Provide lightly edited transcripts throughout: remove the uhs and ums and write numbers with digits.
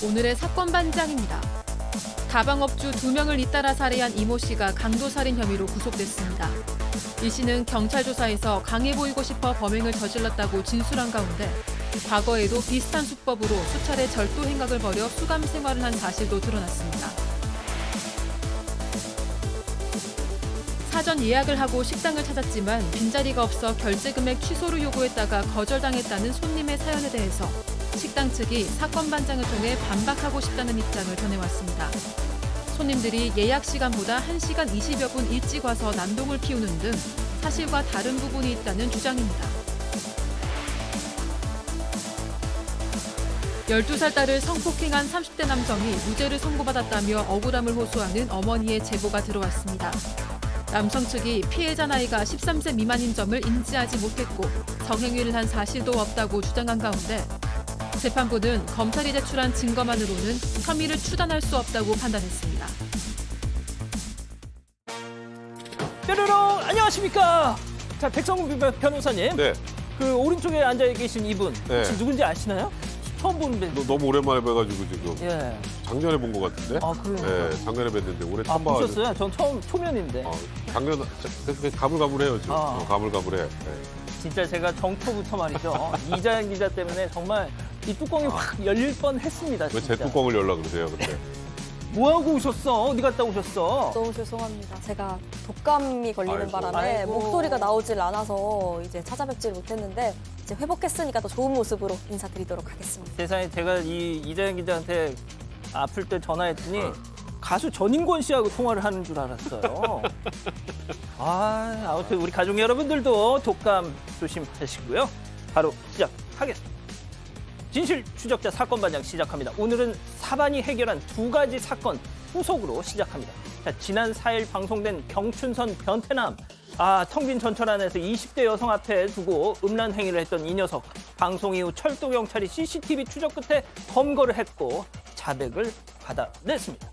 오늘의 사건 반장입니다. 다방업주 2명을 잇따라 살해한 이모 씨가 강도살인 혐의로 구속됐습니다. 이 씨는 경찰 조사에서 강해 보이고 싶어 범행을 저질렀다고 진술한 가운데 과거에도 비슷한 수법으로 수차례 절도 행각을 벌여 수감 생활을 한 사실도 드러났습니다. 사전 예약을 하고 식당을 찾았지만 빈자리가 없어 결제 금액 취소를 요구했다가 거절당했다는 손님의 사연에 대해서 식당 측이 사건 반장을 통해 반박하고 싶다는 입장을 전해왔습니다. 손님들이 예약 시간보다 1시간 20여 분 일찍 와서 난동을 피우는 등 사실과 다른 부분이 있다는 주장입니다. 12살 딸을 성폭행한 30대 남성이 무죄를 선고받았다며 억울함을 호소하는 어머니의 제보가 들어왔습니다. 남성 측이 피해자 나이가 13세 미만인 점을 인지하지 못했고 성행위를 한 사실도 없다고 주장한 가운데 재판부는 검찰이 제출한 증거만으로는 혐의를 추단할 수 없다고 판단했습니다. 뾰로롱 안녕하십니까? 자, 백성훈 변호사님. 네. 그 오른쪽에 앉아 계신 이분 혹시 네. 누군지 아시나요? 처음 보는데. 너무 오랜만에 뵈가지고 지금. 예. 작년에 본 것 같은데. 아, 그래요? 네, 작년에 뵀는데 올해 처음 봐가지고. 보셨어요? 전 처음 초면인데. 작년 계속 가물가물해요 지금. 가물가물해. 네. 진짜 제가 정초부터 말이죠. 이자연 기자 때문에 정말 이 뚜껑이 확 열릴 뻔했습니다. 왜 제 뚜껑을 열라 그러세요, 근데? 뭐 하고 오셨어? 어디 갔다 오셨어? 너무 죄송합니다. 제가 독감이 걸리는 아이고. 바람에 아이고. 목소리가 나오질 않아서 이제 찾아뵙질 못했는데 이제 회복했으니까 더 좋은 모습으로 인사드리도록 하겠습니다. 세상에 제가 이자연 기자한테 아플 때 전화했더니 가수 전인권 씨하고 통화를 하는 줄 알았어요. 아무튼 우리 가족 여러분들도 독감 조심하시고요. 바로 시작하겠습니다. 진실 추적자 사건 반장 시작합니다. 오늘은 사반이 해결한 2가지 사건 후속으로 시작합니다. 자, 지난 4일 방송된 경춘선 변태남. 텅 빈 전철 안에서 20대 여성 앞에 두고 음란 행위를 했던 이 녀석. 방송 이후 철도 경찰이 CCTV 추적 끝에 검거를 했고 자백을 받아냈습니다.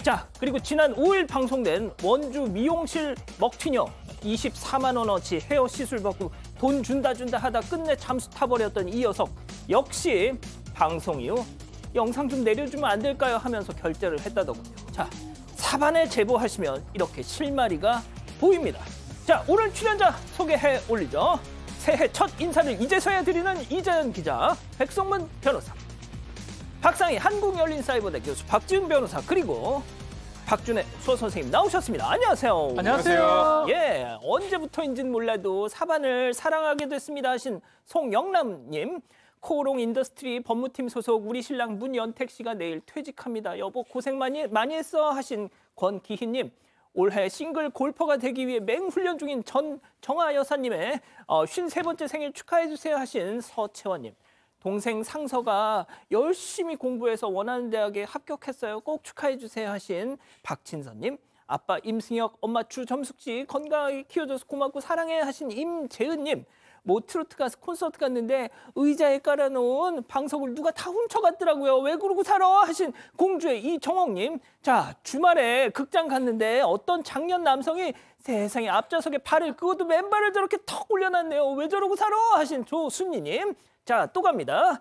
자, 그리고 지난 5일 방송된 원주 미용실 먹튀녀 24만 원어치 헤어 시술 받고 돈 준다 하다 끝내 잠수 타버렸던 이 녀석 역시 방송 이후 영상 좀 내려주면 안 될까요 하면서 결제를 했다더군요. 자, 사반에 제보하시면 이렇게 실마리가 보입니다. 자, 오늘 출연자 소개해 올리죠. 새해 첫 인사를 이제서야 드리는 이자연 기자, 백성문 변호사, 박상희 한국열린사이버대 교수 박지훈 변호사, 그리고 박준혜 수어 선생님 나오셨습니다. 안녕하세요. 안녕하세요. 예, 언제부터인지는 몰라도 사반을 사랑하게 됐습니다 하신 송영남님, 코오롱 인더스트리 법무팀 소속 우리 신랑 문연택 씨가 내일 퇴직합니다. 여보 고생 많이 했어 하신 권기희님, 올해 싱글 골퍼가 되기 위해 맹훈련 중인 정아 여사님의 53번째 생일 축하해주세요 하신 서채원님, 동생 상서가 열심히 공부해서 원하는 대학에 합격했어요. 꼭 축하해주세요 하신 박진선님, 아빠 임승혁, 엄마 주점숙 씨 건강하게 키워줘서 고맙고 사랑해 하신 임재은님, 트로트 가수 콘서트 갔는데 의자에 깔아놓은 방석을 누가 다 훔쳐갔더라고요. 왜 그러고 살아 하신 공주의 이정옥님, 자, 주말에 극장 갔는데 어떤 장년 남성이 세상에 앞좌석에 발을 그것도 맨발을 저렇게 턱 올려놨네요. 왜 저러고 살아 하신 조순희님, 자, 또 갑니다.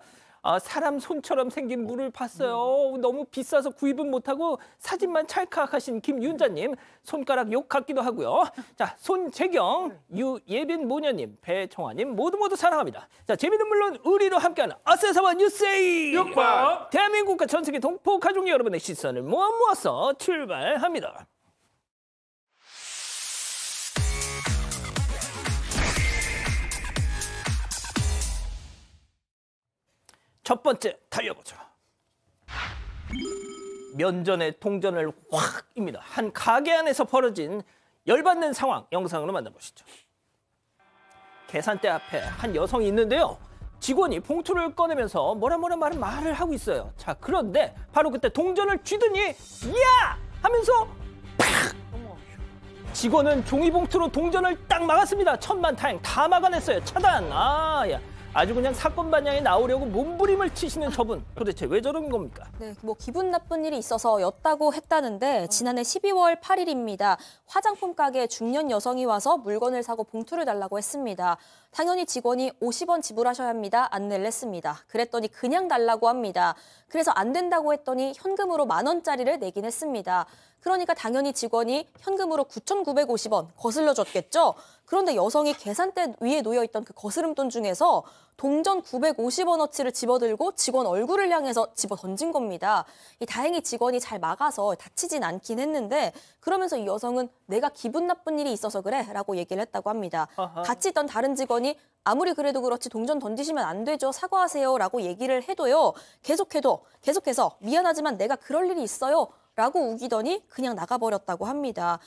사람 손처럼 생긴 물을 봤어요. 너무 비싸서 구입은 못하고 사진만 찰칵 하신 김윤자님, 손가락 욕 같기도 하고요. 자, 손재경, 유예빈 모녀님, 배청아님 모두 사랑합니다. 자, 재미는 물론 의리로 함께하는 아세사와 뉴스에이 육박. 대한민국과 전 세계 동포 가족 여러분의 시선을 모아서 출발합니다. 첫 번째 달려보죠. 면전에 동전을 확입니다. 한 가게 안에서 벌어진 열받는 상황 영상으로 만나보시죠. 계산대 앞에 한 여성이 있는데요. 직원이 봉투를 꺼내면서 뭐라 말을 하고 있어요. 자, 그런데 바로 그때 동전을 쥐더니 야! 하면서 팍! 직원은 종이봉투로 동전을 딱 막았습니다. 천만다행 다 막아냈어요. 차단. 아주 그냥 사건 반향에 나오려고 몸부림을 치시는 저분 도대체 왜 저런 겁니까? 네, 뭐 기분 나쁜 일이 있어서였다고 했다는데 지난해 12월 8일입니다. 화장품 가게에 중년 여성이 와서 물건을 사고 봉투를 달라고 했습니다. 당연히 직원이 50원 지불하셔야 합니다. 안내를 했습니다. 그랬더니 그냥 달라고 합니다. 그래서 안 된다고 했더니 현금으로 10,000원짜리를 내긴 했습니다. 그러니까 당연히 직원이 현금으로 9,950원 거슬러 줬겠죠? 그런데 여성이 계산대 위에 놓여있던 그 거스름돈 중에서 동전 950원어치를 집어들고 직원 얼굴을 향해서 집어 던진 겁니다. 다행히 직원이 잘 막아서 다치진 않긴 했는데 그러면서 이 여성은 내가 기분 나쁜 일이 있어서 그래 라고 얘기를 했다고 합니다. 아하. 같이 있던 다른 직원이 아무리 그래도 그렇지 동전 던지시면 안 되죠. 사과하세요 라고 얘기를 해도요. 계속해서 미안하지만 내가 그럴 일이 있어요. 라고 우기더니 그냥 나가버렸다고 합니다.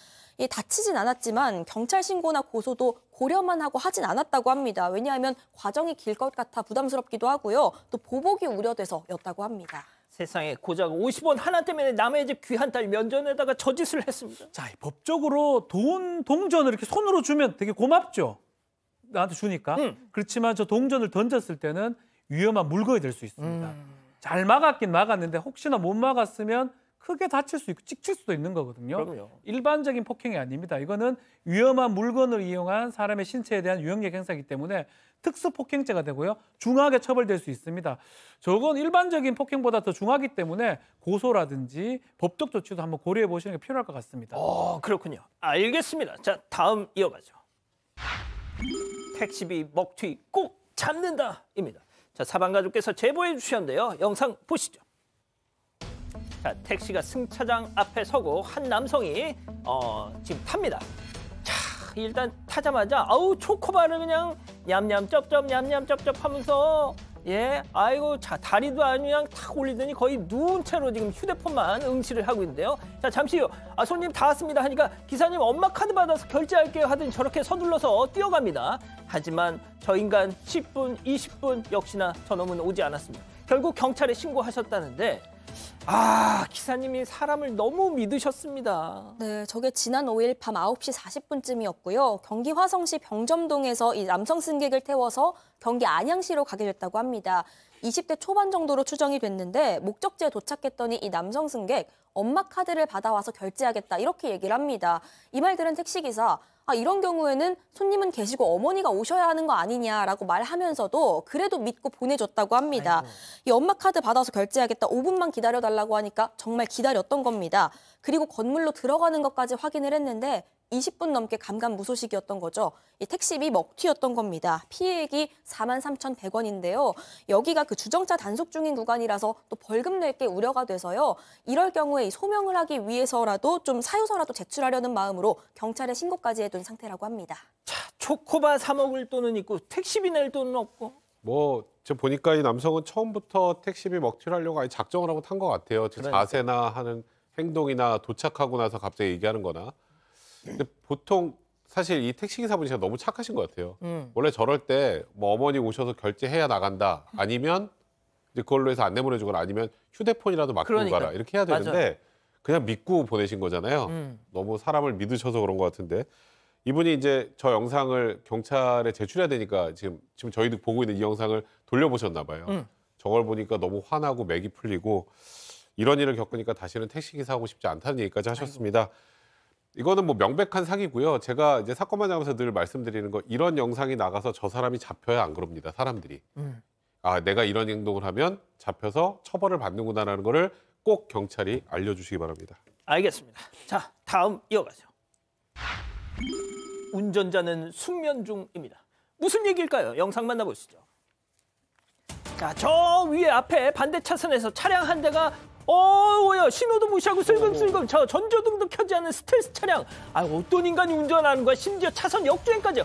다치진 않았지만 경찰 신고나 고소도 고려만 하고 하진 않았다고 합니다. 왜냐하면 과정이 길 것 같아 부담스럽기도 하고요. 또 보복이 우려돼서였다고 합니다. 세상에 고작 50원 하나 때문에 남의 집 귀한 딸 면전에다가 저짓을 했습니다. 자, 법적으로 동전을 이렇게 손으로 주면 되게 고맙죠. 나한테 주니까. 그렇지만 저 동전을 던졌을 때는 위험한 물건이 될 수 있습니다. 잘 막았긴 막았는데 혹시나 못 막았으면 크게 다칠 수 있고 찍힐 수도 있는 거거든요. 그럼요. 일반적인 폭행이 아닙니다. 이거는 위험한 물건을 이용한 사람의 신체에 대한 유형력 행사이기 때문에 특수폭행죄가 되고요. 중하게 처벌될 수 있습니다. 저건 일반적인 폭행보다 더 중하기 때문에 고소라든지 법적 조치도 한번 고려해 보시는 게 필요할 것 같습니다. 그렇군요. 알겠습니다. 자, 다음 이어가죠. 택시비 먹튀 꼭 잡는다입니다. 자, 사방가족께서 제보해 주셨는데요. 영상 보시죠. 자, 택시가 승차장 앞에 서고 한 남성이 지금 탑니다. 자, 일단 타자마자 아우 초코바를 그냥 냠냠 쩝쩝 냠냠 쩝쩝 하면서 아이고 자 다리도 그냥 탁 올리더니 거의 누운 채로 지금 휴대폰만 응시를 하고 있는데요. 자, 잠시요. 손님 다 왔습니다 하니까 기사님 엄마 카드 받아서 결제할게요 하더니 저렇게 서둘러서 뛰어갑니다. 하지만 저 인간 10분, 20분 역시나 저놈은 오지 않았습니다. 결국 경찰에 신고하셨다는데 기사님이 사람을 너무 믿으셨습니다. 네, 저게 지난 5일 밤 9시 40분쯤이었고요. 경기 화성시 병점동에서 이 남성 승객을 태워서 경기 안양시로 가게 됐다고 합니다. 20대 초반 정도로 추정이 됐는데 목적지에 도착했더니 이 남성 승객 엄마 카드를 받아와서 결제하겠다 이렇게 얘기를 합니다. 이 말 들은 택시기사 이런 경우에는 손님은 계시고 어머니가 오셔야 하는 거 아니냐라고 말하면서도 그래도 믿고 보내줬다고 합니다. 이 엄마 카드 받아서 결제하겠다 5분만 기다려달라고 하니까 정말 기다렸던 겁니다. 그리고 건물로 들어가는 것까지 확인을 했는데 20분 넘게 감감무소식이었던 거죠. 이 택시비 먹튀였던 겁니다. 피해액이 43,100원인데요. 여기가 그 주정차 단속 중인 구간이라서 또 벌금 낼 게 우려가 돼서요. 이럴 경우에 이 소명을 하기 위해서라도 좀 사유서라도 제출하려는 마음으로 경찰에 신고까지 해둔 상태라고 합니다. 자, 초코바 사 먹을 돈은 있고 택시비 낼 돈은 없고. 제가 보니까 이 남성은 처음부터 택시비 먹튀를 하려고 아예 작정을 하고 탄 것 같아요. 제 자세나 하는 행동이나 도착하고 나서 갑자기 얘기하는 거나. 근데 보통 사실 이 택시기사분이 너무 착하신 것 같아요. 원래 저럴 때 뭐 어머니 오셔서 결제해야 나간다. 아니면 이제 그걸로 해서 안내 보내주거나 아니면 휴대폰이라도 맡기고 가라. 이렇게 해야 되는데 맞아요. 그냥 믿고 보내신 거잖아요. 너무 사람을 믿으셔서 그런 것 같은데 이분이 이제 저 영상을 경찰에 제출해야 되니까 지금 저희도 보고 있는 이 영상을 돌려보셨나 봐요. 저걸 보니까 너무 화나고 맥이 풀리고 이런 일을 겪으니까 다시는 택시기사 하고 싶지 않다는 얘기까지 하셨습니다. 이거는 뭐 명백한 사기고요. 제가 이제 사건 반장하면서 늘 말씀드리는 거 이런 영상이 나가서 저 사람이 잡혀야 안 그럽니다. 사람들이. 내가 이런 행동을 하면 잡혀서 처벌을 받는구나라는 거를 꼭 경찰이 알려주시기 바랍니다. 알겠습니다. 자, 다음 이어가죠. 운전자는 숙면 중입니다. 무슨 얘기일까요? 영상 만나보시죠. 자, 저 위에 앞에 반대 차선에서 차량 한 대가 신호도 무시하고 슬금슬금 저 전조등도 켜지 않은 스텔스 차량. 어떤 인간이 운전하는 거야. 심지어 차선 역주행까지.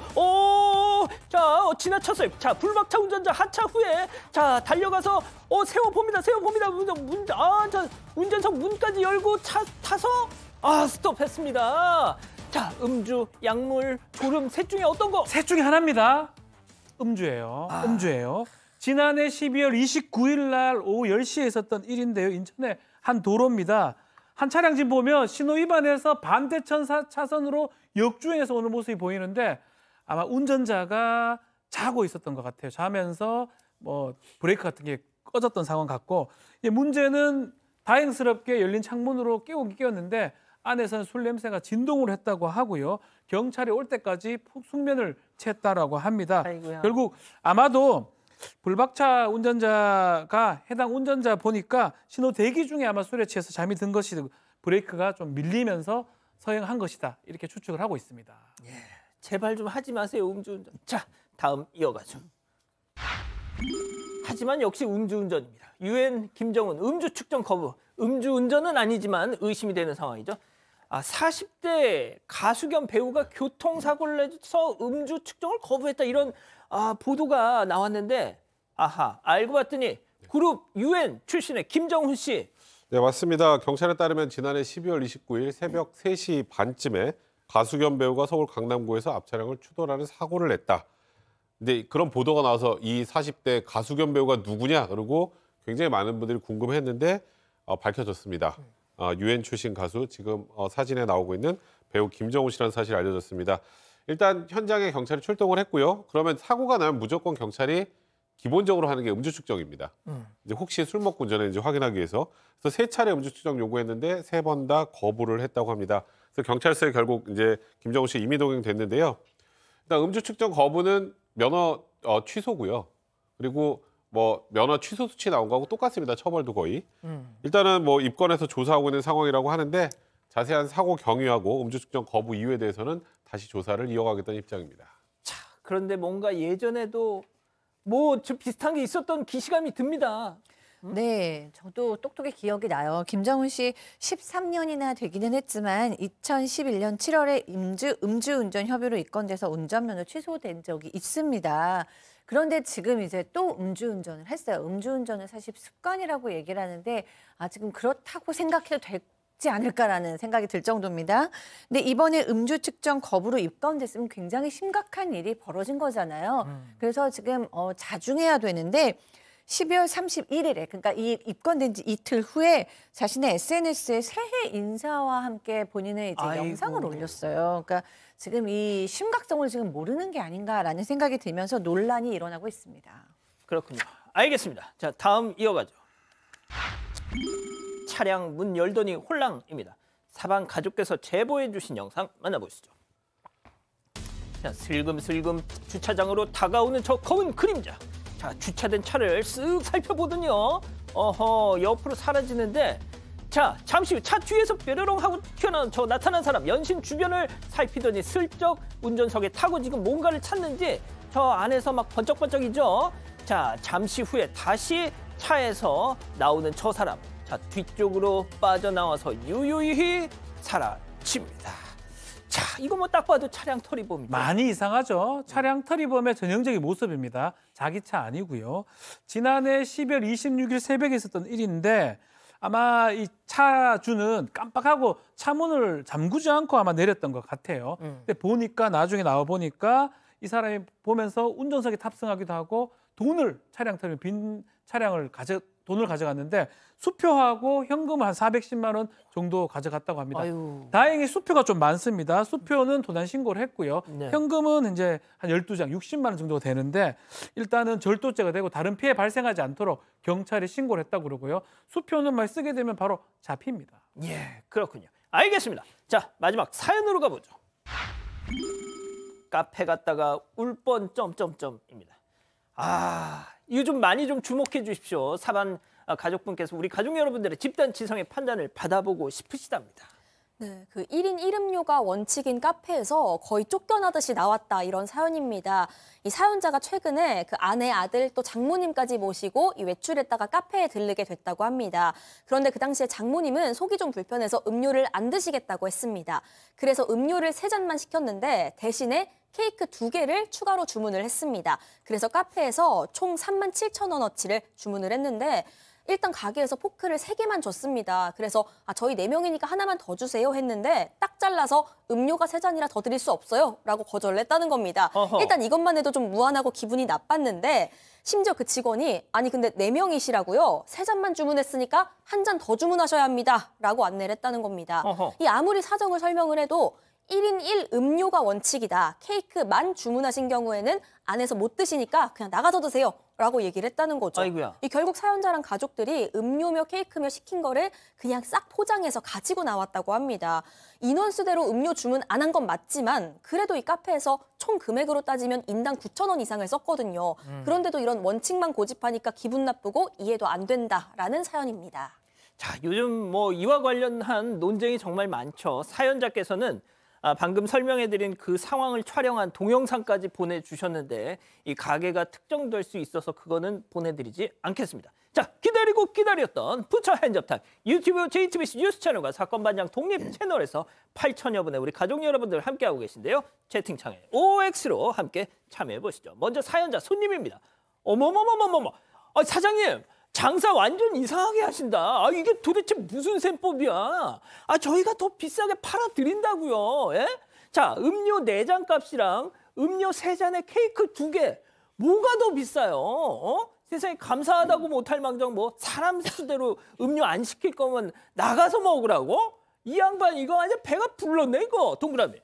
지나쳤어요. 자, 불박차 운전자 하차 후에 자 달려가서 세워봅니다. 운전석 문까지 열고 차 타서 스톱했습니다. 자, 음주, 약물, 졸음 셋 중에 어떤 거? 셋 중에 하나입니다. 음주예요. 음주예요. 지난해 12월 29일 날 오후 10시에 있었던 일인데요. 인천의 한 도로입니다. 한 차량 지금 보면 신호 위반해서 반대편 차선으로 역주행해서 오는 모습이 보이는데 아마 운전자가 자고 있었던 것 같아요. 자면서 뭐 브레이크 같은 게 꺼졌던 상황 같고, 문제는 다행스럽게 열린 창문으로 깨우긴 깨웠는데 안에서는 술 냄새가 진동을 했다고 하고요. 경찰이 올 때까지 숙면을 취했다라고 합니다. 아이고야. 결국 아마도 불박차 운전자가 해당 운전자 보니까 신호 대기 중에 아마 술에 취해서 잠이 든 것이 브레이크가 좀 밀리면서 서행한 것이다. 이렇게 추측을 하고 있습니다. 제발 좀 하지 마세요, 음주운전. 자, 다음 이어가죠. 하지만 역시 음주운전입니다. 유엔 김정은 음주 측정 거부. 음주운전은 아니지만 의심이 되는 상황이죠. 40대 가수 겸 배우가 교통사고를 내서 음주 측정을 거부했다, 이런 보도가 나왔는데, 알고 봤더니 그룹 유엔 출신의 김정훈 씨. 네, 맞습니다. 경찰에 따르면 지난해 12월 29일 새벽 3시 반쯤에 가수 겸 배우가 서울 강남구에서 앞차량을 추돌하는 사고를 냈다. 근데 그런 보도가 나와서 이 40대 가수 겸 배우가 누구냐, 그리고 굉장히 많은 분들이 궁금했는데 밝혀졌습니다. 유엔 출신 가수, 지금 사진에 나오고 있는 배우 김정훈 씨라는 사실이 알려졌습니다. 일단 현장에 경찰이 출동을 했고요. 그러면 사고가 나면 무조건 경찰이 기본적으로 하는 게 음주 측정입니다. 이제 혹시 술 먹고 운전했는지 확인하기 위해서. 그래서 3차례 음주 측정 요구했는데 3번 다 거부를 했다고 합니다. 그래서 경찰서에 결국 이제 김정훈 씨 임의 동행됐는데요. 일단 음주 측정 거부는 면허 취소고요. 그리고 뭐 면허 취소 수치 나온 거하고 똑같습니다. 처벌도 거의. 일단은 뭐 입건해서 조사하고 있는 상황이라고 하는데 자세한 사고 경위하고 음주 측정 거부 이유에 대해서는 다시 조사를 이어가겠다는 입장입니다. 자, 그런데 뭔가 예전에도 뭐 좀 비슷한 게 있었던 기시감이 듭니다. 네, 저도 똑똑히 기억이 나요. 김정훈 씨 13년이나 되기는 했지만 2011년 7월에 음주운전 혐의로 입건돼서 운전면허 취소된 적이 있습니다. 그런데 지금 이제 또 음주운전을 했어요. 음주운전은 사실 습관이라고 얘기를 하는데 지금 그렇다고 생각해도 되지 않을까라는 생각이 들 정도입니다. 근데 이번에 음주 측정 거부로 입건됐으면 굉장히 심각한 일이 벌어진 거잖아요. 그래서 지금 자중해야 되는데 12월 31일에 그러니까 이 입건된 지 이틀 후에 자신의 SNS에 새해 인사와 함께 본인의 이제 영상을 올렸어요. 그러니까 지금 이 심각성을 지금 모르는 게 아닌가라는 생각이 들면서 논란이 일어나고 있습니다. 그렇군요. 알겠습니다. 자, 다음 이어가죠. 차량 문 열더니 홀랑입니다. 사방 가족께서 제보해 주신 영상 만나보시죠. 자, 슬금슬금 주차장으로 다가오는 저 검은 그림자. 자, 주차된 차를 쓱 살펴보더니요. 옆으로 사라지는데, 자, 잠시 후 차 뒤에서 뾰로롱 하고 튀어나온 저 나타난 사람, 연신 주변을 살피더니 슬쩍 운전석에 타고 지금 뭔가를 찾는지 저 안에서 막 번쩍번쩍이죠. 자, 잠시 후에 다시 차에서 나오는 저 사람, 자, 뒤쪽으로 빠져나와서 유유히 사라집니다. 자, 이거 뭐 딱 봐도 차량 털이범이죠. 많이 이상하죠. 차량 털이범의 전형적인 모습입니다. 자기 차 아니고요. 지난해 12월 26일 새벽에 있었던 일인데 아마 이 차주는 깜빡하고 차문을 잠그지 않고 아마 내렸던 것 같아요. 근데 보니까 나중에 나와 보니까 이 사람이 보면서 운전석에 탑승하기도 하고 차량 털이 빈 차량을 돈을 가져갔는데 수표하고 현금을 한 410만 원 정도 가져갔다고 합니다. 아유. 다행히 수표가 좀 많습니다. 수표는 도난 신고를 했고요. 네. 현금은 이제 한 12장 60만 원 정도가 되는데 일단은 절도죄가 되고 다른 피해 발생하지 않도록 경찰에 신고를 했다고 그러고요. 수표는 말 쓰게 되면 바로 잡힙니다. 예, 그렇군요. 알겠습니다. 자, 마지막 사연으로 가보죠. 카페 갔다가 울 뻔 점점점입니다. 이거 좀 많이 좀 주목해 주십시오. 사반 가족분께서 우리 가족 여러분들의 집단 지성의 판단을 받아보고 싶으시답니다. 네, 그 1인 1음료가 원칙인 카페에서 거의 쫓겨나듯이 나왔다, 이런 사연입니다. 이 사연자가 최근에 그 아내, 아들 또 장모님까지 모시고 이 외출했다가 카페에 들르게 됐다고 합니다. 그런데 그 당시에 장모님은 속이 좀 불편해서 음료를 안 드시겠다고 했습니다. 그래서 음료를 3잔만 시켰는데 대신에 케이크 2개를 추가로 주문을 했습니다. 그래서 카페에서 총 37,000원어치를 주문을 했는데 일단 가게에서 포크를 3개만 줬습니다. 그래서 저희 4명이니까 하나만 더 주세요 했는데 딱 잘라서 음료가 3잔이라 더 드릴 수 없어요 라고 거절을 했다는 겁니다. 어허. 일단 이것만 해도 좀 무안하고 기분이 나빴는데 심지어 그 직원이 아니 근데 4명이시라고요? 3잔만 주문했으니까 한 잔 더 주문하셔야 합니다 라고 안내를 했다는 겁니다. 어허. 이 아무리 사정을 설명을 해도 1인 1음료가 원칙이다. 케이크만 주문하신 경우에는 안에서 못 드시니까 그냥 나가서 드세요. 라고 얘기를 했다는 거죠. 아이고야. 결국 사연자랑 가족들이 음료며 케이크며 시킨 거를 그냥 싹 포장해서 가지고 나왔다고 합니다. 인원수대로 음료 주문 안 한 건 맞지만 그래도 이 카페에서 총 금액으로 따지면 인당 9,000원 이상을 썼거든요. 그런데도 이런 원칙만 고집하니까 기분 나쁘고 이해도 안 된다라는 사연입니다. 자, 요즘 뭐 이와 관련한 논쟁이 정말 많죠. 사연자께서는 방금 설명해드린 그 상황을 촬영한 동영상까지 보내주셨는데 이 가게가 특정될 수 있어서 그거는 보내드리지 않겠습니다. 자, 기다리고 기다렸던 부처 핸즈업타임 유튜브 JTBC 뉴스 채널과 사건 반장 독립 채널에서 8천여 분의 우리 가족 여러분들 함께하고 계신데요. 채팅창에 OX로 함께 참여해보시죠. 먼저 사연자 손님입니다. 어머머머머머머. 사장님. 장사 완전 이상하게 하신다. 이게 도대체 무슨 셈법이야. 저희가 더 비싸게 팔아드린다고요. 예? 자, 음료 4잔 값이랑 음료 3잔에 케이크 2개. 뭐가 더 비싸요? 세상에 감사하다고 못할 망정 뭐 사람 수대로 음료 안 시킬 거면 나가서 먹으라고? 이 양반 이거 아니야? 배가 불렀네 이거. 동그라미.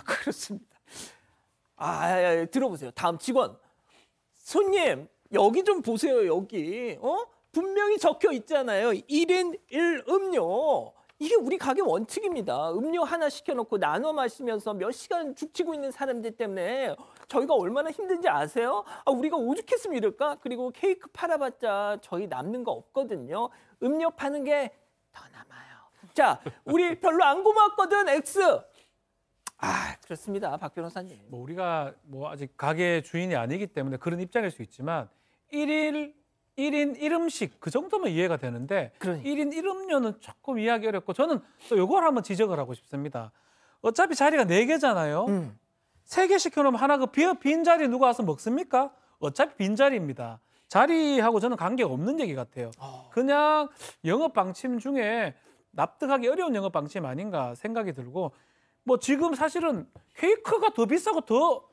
그렇습니다. 들어보세요. 다음 직원. 손님. 여기 좀 보세요, 여기. 분명히 적혀 있잖아요. 1인 1음료. 이게 우리 가게 원칙입니다. 음료 하나 시켜놓고 나눠 마시면서 몇 시간 죽치고 있는 사람들 때문에 저희가 얼마나 힘든지 아세요? 우리가 오죽했으면 이럴까? 그리고 케이크 팔아봤자 저희 남는 거 없거든요. 음료 파는 게 더 남아요. 자, 우리 별로 안 고맙거든, X. 그렇습니다, 박 변호사님. 뭐 우리가 뭐 아직 가게 주인이 아니기 때문에 그런 입장일 수 있지만 1인 1음식 그 정도면 이해가 되는데 그러니까. 1인 1음료는 조금 이해하기 어렵고 저는 또 이걸 한번 지적을 하고 싶습니다. 어차피 자리가 4개잖아요. 3개 시켜놓으면 하나 빈 자리 누가 와서 먹습니까? 어차피 빈 자리입니다. 자리하고 저는 관계가 없는 얘기 같아요. 그냥 영업 방침 중에 납득하기 어려운 영업 방침 아닌가 생각이 들고 뭐 지금 사실은 케이크가 더 비싸고 더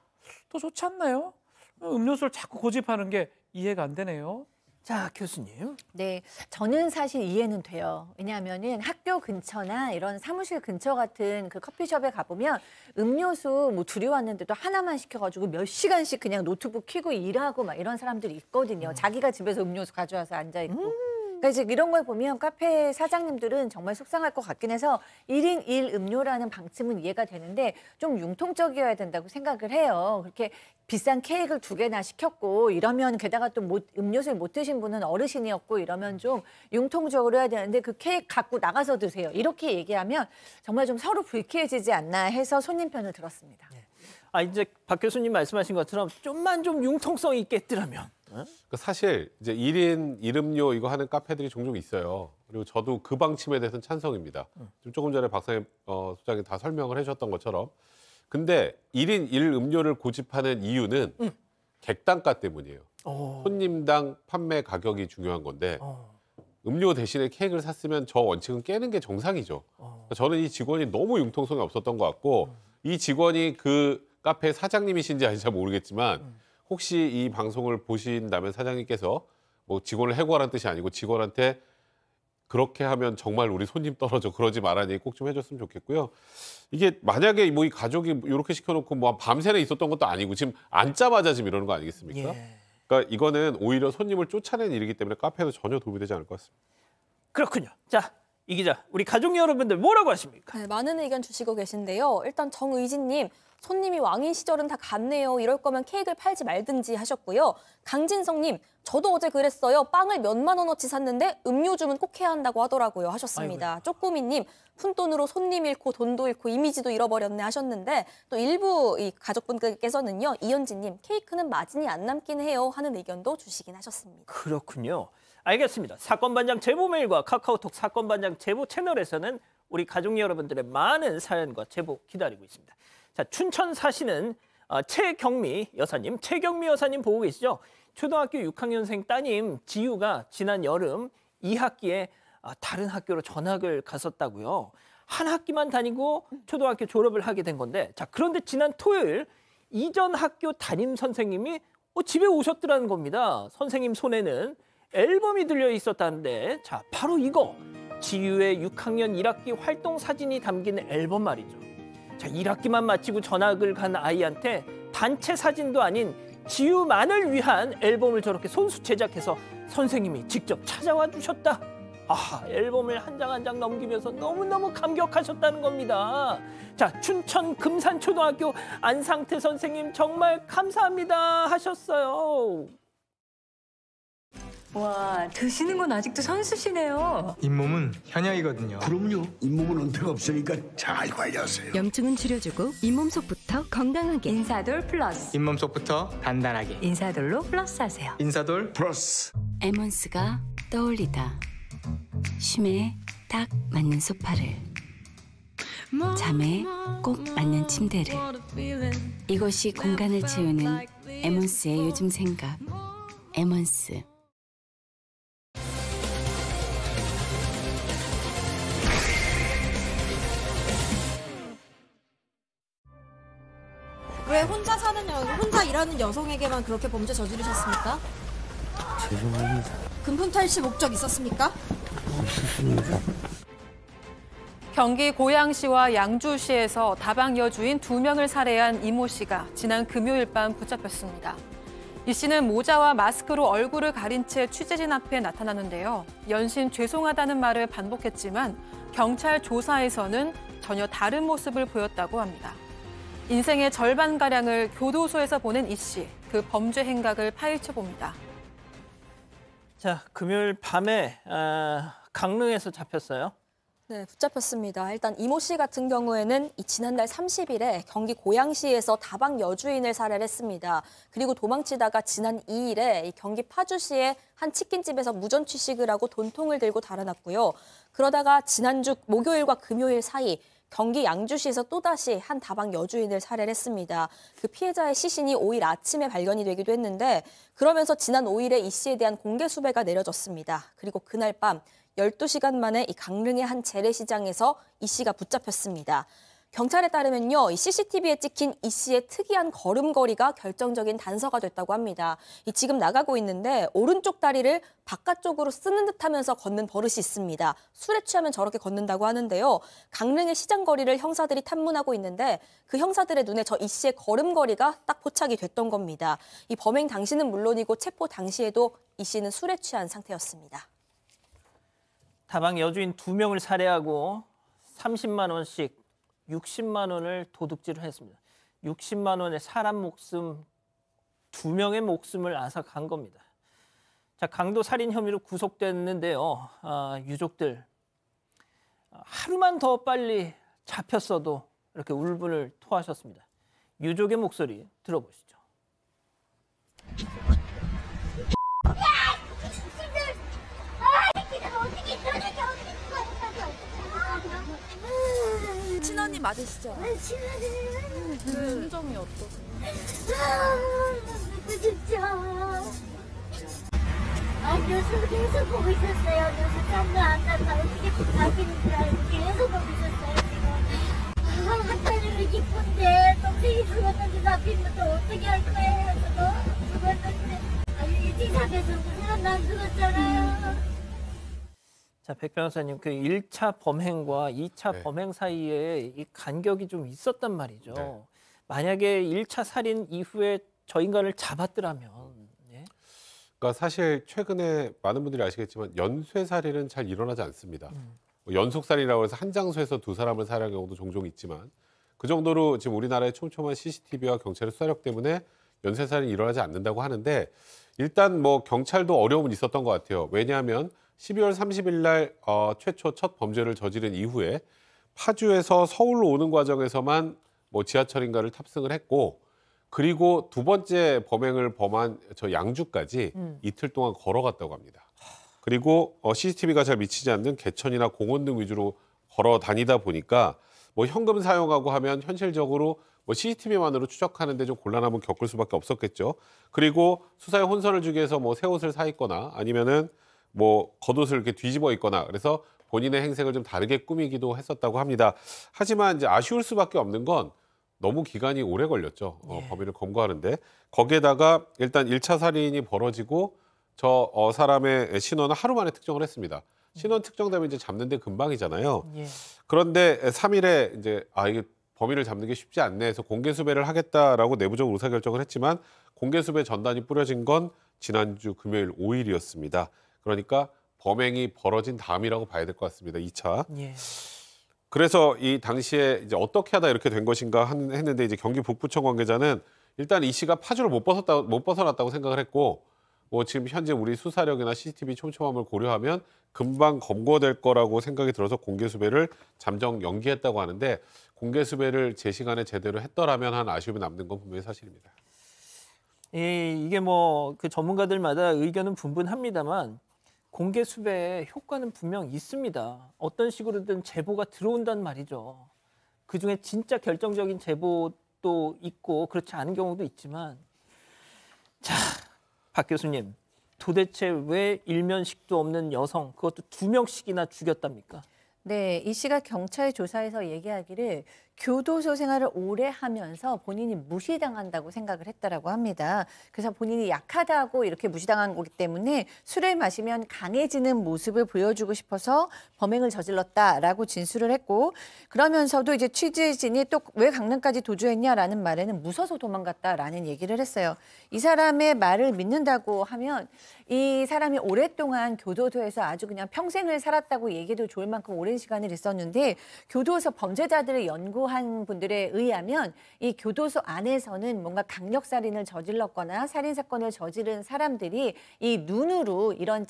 좋지 않나요? 음료수를 자꾸 고집하는 게 이해가 안 되네요. 자, 교수님. 네, 저는 사실 이해는 돼요. 왜냐하면은 학교 근처나 이런 사무실 근처 같은 그 커피숍에 가보면 음료수 뭐 둘이 왔는데도 하나만 시켜가지고 몇 시간씩 그냥 노트북 켜고 일하고 막 이런 사람들이 있거든요. 자기가 집에서 음료수 가져와서 앉아있고. 그러니까 이제 이런 걸 보면 카페 사장님들은 정말 속상할 것 같긴 해서 1인 1음료라는 방침은 이해가 되는데 좀 융통적이어야 된다고 생각을 해요. 그렇게 비싼 케이크를 2개나 시켰고 이러면 게다가 또 음료수를 못 드신 분은 어르신이었고 이러면 좀 융통적으로 해야 되는데 그 케이크 갖고 나가서 드세요. 이렇게 얘기하면 정말 좀 서로 불쾌해지지 않나 해서 손님 편을 들었습니다. 이제 박 교수님 말씀하신 것처럼 좀만 좀 융통성 있게 했더라면. 그러니까 사실 이제 1인 1음료 이거 하는 카페들이 종종 있어요. 그리고 저도 그 방침에 대해서는 찬성입니다. 조금 전에 박사님 소장이 다 설명을 해주셨던 것처럼. 근데 1인 1음료를 고집하는 이유는 객단가 때문이에요. 손님당 판매 가격이 중요한 건데 음료 대신에 케이크를 샀으면 저 원칙은 깨는 게 정상이죠. 저는 이 직원이 너무 융통성이 없었던 것 같고 이 직원이 그 카페 사장님이신지 아닌지 잘 모르겠지만 혹시 이 방송을 보신다면 사장님께서 뭐 직원을 해고하라는 뜻이 아니고 직원한테 그렇게 하면 정말 우리 손님 떨어져 그러지 말라니 꼭 좀 해줬으면 좋겠고요. 이게 만약에 뭐 이 가족이 이렇게 시켜놓고 뭐 밤새나 있었던 것도 아니고 지금 앉자마자 지금 이러는 거 아니겠습니까? 예. 그러니까 이거는 오히려 손님을 쫓아내는 일이기 때문에 카페에도 전혀 도움이 되지 않을 것 같습니다. 그렇군요. 자, 이 기자, 우리 가족 여러분들 뭐라고 하십니까? 네, 많은 의견 주시고 계신데요. 일단 정의진님, 손님이 왕인 시절은 다 갔네요. 이럴 거면 케이크를 팔지 말든지 하셨고요. 강진성님, 저도 어제 그랬어요. 빵을 몇만 원어치 샀는데 음료 주문 꼭 해야 한다고 하더라고요 하셨습니다. 쪼꼬미님, 푼돈으로 손님 잃고 돈도 잃고 이미지도 잃어버렸네 하셨는데 또 일부 이 가족분께서는요. 이현진님, 케이크는 마진이 안 남긴 해요 하는 의견도 주시긴 하셨습니다. 그렇군요. 알겠습니다. 사건반장 제보 메일과 카카오톡 사건반장 제보 채널에서는 우리 가족 여러분들의 많은 사연과 제보 기다리고 있습니다. 자, 춘천 사시는 최경미 여사님 보고 계시죠? 초등학교 6학년생 따님 지유가 지난 여름 2학기에 다른 학교로 전학을 갔었다고요. 한 학기만 다니고 초등학교 졸업을 하게 된 건데, 자, 그런데 지난 토요일 이전 학교 담임 선생님이 집에 오셨더라는 겁니다. 선생님 손에는 앨범이 들려 있었다는데, 자, 바로 이거 지유의 6학년 1학기 활동 사진이 담긴 앨범 말이죠. 자, 1학기만 마치고 전학을 간 아이한테 단체 사진도 아닌 지유만을 위한 앨범을 저렇게 손수 제작해서 선생님이 직접 찾아와 주셨다. 아, 앨범을 한 장 한 장 넘기면서 너무너무 감격하셨다는 겁니다. 자, 춘천 금산초등학교 안상태 선생님 정말 감사합니다 하셨어요. 와, 드시는 건 아직도 선수시네요. 잇몸은 현역이거든요. 그럼요. 잇몸은 은퇴가 없으니까 잘 관리하세요. 염증은 줄여주고 잇몸 속부터 건강하게. 인사돌 플러스. 잇몸 속부터 단단하게. 인사돌로 플러스 하세요. 인사돌 플러스. 에몬스가 떠올리다. 쉼에 딱 맞는 소파를. 잠에 꼭 맞는 침대를. 이것이 공간을 채우는 에몬스의 요즘 생각. 에몬스. 왜 혼자 일하는 여성에게만 그렇게 범죄 저지르셨습니까? 죄송합니다. 금품 탈취 목적 있었습니까? 없었습니다. 경기 고양시와 양주시에서 다방 여주인 2명을 살해한 이모 씨가 지난 금요일 밤 붙잡혔습니다. 이 씨는 모자와 마스크로 얼굴을 가린 채 취재진 앞에 나타났는데요. 연신 죄송하다는 말을 반복했지만 경찰 조사에서는 전혀 다른 모습을 보였다고 합니다. 인생의 절반가량을 교도소에서 보낸 이 씨, 그 범죄 행각을 파헤쳐 봅니다. 자, 금요일 밤에 강릉에서 잡혔어요. 네, 붙잡혔습니다. 일단 이모 씨 같은 경우에는 지난달 30일에 경기 고양시에서 다방 여주인을 살해를 했습니다. 그리고 도망치다가 지난 2일에 경기 파주시의 한 치킨집에서 무전 취식을 하고 돈통을 들고 달아났고요. 그러다가 지난주 목요일과 금요일 사이 경기 양주시에서 또다시 한 다방 여주인을 살해를 했습니다. 그 피해자의 시신이 5일 아침에 발견이 되기도 했는데 그러면서 지난 5일에 이 씨에 대한 공개 수배가 내려졌습니다. 그리고 그날 밤 12시간 만에 이 강릉의 한 재래시장에서 이 씨가 붙잡혔습니다. 경찰에 따르면요, 이 CCTV에 찍힌 이 씨의 특이한 걸음걸이가 결정적인 단서가 됐다고 합니다. 지금 나가고 있는데 오른쪽 다리를 바깥쪽으로 쓰는 듯하면서 걷는 버릇이 있습니다. 술에 취하면 저렇게 걷는다고 하는데요. 강릉의 시장 거리를 형사들이 탐문하고 있는데 그 형사들의 눈에 저 이 씨의 걸음걸이가 딱 포착이 됐던 겁니다. 이 범행 당시는 물론이고 체포 당시에도 이 씨는 술에 취한 상태였습니다. 다방 여주인 2명을 살해하고 30만 원씩 60만 원을 도둑질을 했습니다. 60만 원에 사람 목숨 2명의 목숨을 앗아간 겁니다. 자, 강도 살인 혐의로 구속됐는데요. 유족들 하루만 더 빨리 잡혔어도 이렇게 울분을 토하셨습니다. 유족의 목소리 들어보시죠. 친언니 맞으시죠? 네, 친언니. 심정이 어떠세요? 뉴스 계속 보고 있었어요. 뉴스 짠도 안 짠다. 어떻게 바뀌는 줄 알고 계속 보고 있었어요, 지금. 한달이면 기쁜데, 동생이 죽었는데 잡히면 또 어떻게 할 거예요? 저도 죽었는데. 아니, 일찍잡혀서 무슨 난 죽었잖아요. 자, 백 변호사님, 그 1차 범행과 2차 네. 범행 사이에 이 간격이 좀 있었단 말이죠. 네. 만약에 1차 살인 이후에 저 인간을 잡았더라면. 예? 그러니까 사실 최근에 많은 분들이 아시겠지만 연쇄살인은 잘 일어나지 않습니다. 뭐 연속살인이라고 해서 한 장소에서 2사람을 살해한 경우도 종종 있지만 그 정도로 지금 우리나라의 촘촘한 CCTV와 경찰의 수사력 때문에 연쇄살인이 일어나지 않는다고 하는데 일단 뭐 경찰도 어려움은 있었던 것 같아요. 왜냐하면 12월 30일 날 최초 첫 범죄를 저지른 이후에 파주에서 서울로 오는 과정에서만 뭐 지하철인가를 탑승을 했고 그리고 두 번째 범행을 범한 저 양주까지 이틀 동안 걸어갔다고 합니다. 그리고 CCTV가 잘 미치지 않는 개천이나 공원 등 위주로 걸어 다니다 보니까 뭐 현금 사용하고 하면 현실적으로 뭐 CCTV만으로 추적하는데 좀 곤란함을 겪을 수밖에 없었겠죠. 그리고 수사에 혼선을 주기 위해서 뭐 새 옷을 사 입거나 아니면은 뭐 겉옷을 이렇게 뒤집어 입거나 그래서 본인의 행색을 좀 다르게 꾸미기도 했었다고 합니다. 하지만 이제 아쉬울 수밖에 없는 건 너무 기간이 오래 걸렸죠. 범인을 검거하는데 거기에다가 일단 1차 살인이 벌어지고 저 사람의 신원을 하루 만에 특정을 했습니다. 신원 특정되면 이제 잡는데 금방이잖아요. 예. 그런데 3일에 이제 이게 범인을 잡는 게 쉽지 않네 해서 공개 수배를 하겠다라고 내부적으로 의사결정을 했지만 공개 수배 전단이 뿌려진 건 지난주 금요일 5일이었습니다. 그러니까 범행이 벌어진 다음이라고 봐야 될 것 같습니다. 2차. 예. 그래서 이 당시에 이제 어떻게 하다 이렇게 된 것인가 했는데 이제 경기 북부청 관계자는 일단 이 씨가 파주를 못 벗어났다고 생각을 했고 뭐 지금 현재 우리 수사력이나 CCTV 촘촘함을 고려하면 금방 검거될 거라고 생각이 들어서 공개 수배를 잠정 연기했다고 하는데 공개 수배를 제 시간에 제대로 했더라면 한 아쉬움이 남는 건 분명히 사실입니다. 예, 이게 뭐 그 전문가들마다 의견은 분분합니다만 공개 수배의 효과는 분명 있습니다. 어떤 식으로든 제보가 들어온단 말이죠. 그중에 진짜 결정적인 제보도 있고 그렇지 않은 경우도 있지만 자, 박 교수님, 도대체 왜 일면식도 없는 여성, 그것도 2명씩이나 죽였답니까? 네, 이 씨가 경찰 조사에서 얘기하기를 교도소 생활을 오래 하면서 본인이 무시당한다고 생각을 했다라고 합니다. 그래서 본인이 약하다고 이렇게 무시당한 거기 때문에 술을 마시면 강해지는 모습을 보여주고 싶어서 범행을 저질렀다라고 진술을 했고, 그러면서도 이제 취재진이 또 왜 강릉까지 도주했냐라는 말에는 무서워서 도망갔다라는 얘기를 했어요. 이 사람의 말을 믿는다고 하면 이 사람이 오랫동안 교도소에서 아주 그냥 평생을 살았다고 얘기해도 좋을 만큼 오랜 시간을 있었는데, 교도소 범죄자들을 연구한 분들에 의하면 이 교도소 안에서는 뭔가 강력살인을 저질렀거나 살인사건을 저지른 사람들이 이 눈으로 이런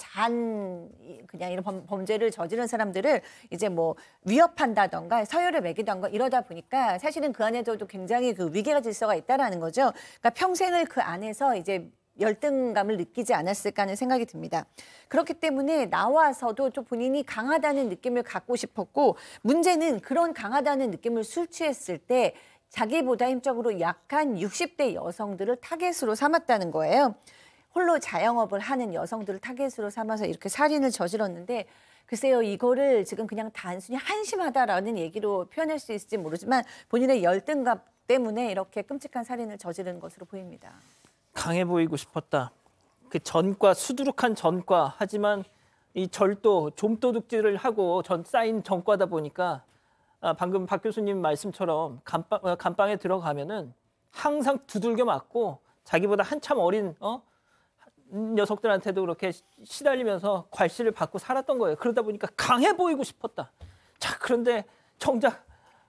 그냥 이런 범죄를 저지른 사람들을 이제 뭐 위협한다던가 서열을 매기던가 이러다 보니까 사실은 그 안에서도 굉장히 그 위계가 질서가 있다라는 거죠. 그러니까 평생을 그 안에서 이제 열등감을 느끼지 않았을까 하는 생각이 듭니다. 그렇기 때문에 나와서도 좀 본인이 강하다는 느낌을 갖고 싶었고, 문제는 그런 강하다는 느낌을 술 취했을 때 자기보다 힘적으로 약한 60대 여성들을 타겟으로 삼았다는 거예요. 홀로 자영업을 하는 여성들을 타겟으로 삼아서 이렇게 살인을 저질렀는데, 글쎄요, 이거를 지금 그냥 단순히 한심하다라는 얘기로 표현할 수 있을지 모르지만 본인의 열등감 때문에 이렇게 끔찍한 살인을 저지른 것으로 보입니다. 강해 보이고 싶었다. 그 전과, 수두룩한 전과, 하지만 이 절도, 좀도둑질을 하고 쌓인 전과다 보니까 방금 박 교수님 말씀처럼 감방에 들어가면은 항상 두들겨 맞고 자기보다 한참 어린 녀석들한테도 그렇게 시달리면서 괄시를 받고 살았던 거예요. 그러다 보니까 강해 보이고 싶었다. 자, 그런데 정작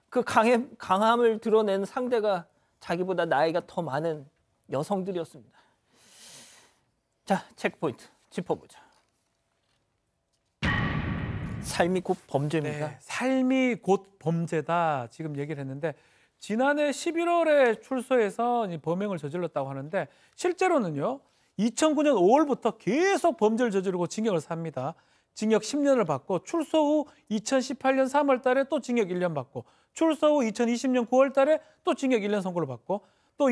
그 강함을 드러낸 상대가 자기보다 나이가 더 많은 여성들이었습니다. 자, 체크포인트 짚어보자. 삶이 곧 범죄입니다. 네, 삶이 곧 범죄다 지금 얘기를 했는데, 지난해 11월에 출소해서 범행을 저질렀다고 하는데 실제로는요 2009년 5월부터 계속 범죄를 저지르고 징역을 삽니다. 징역 10년을 받고 출소 후 2018년 3월 달에 또 징역 1년 받고, 출소 후 2020년 9월 달에 또 징역 1년 선고를 받고, 또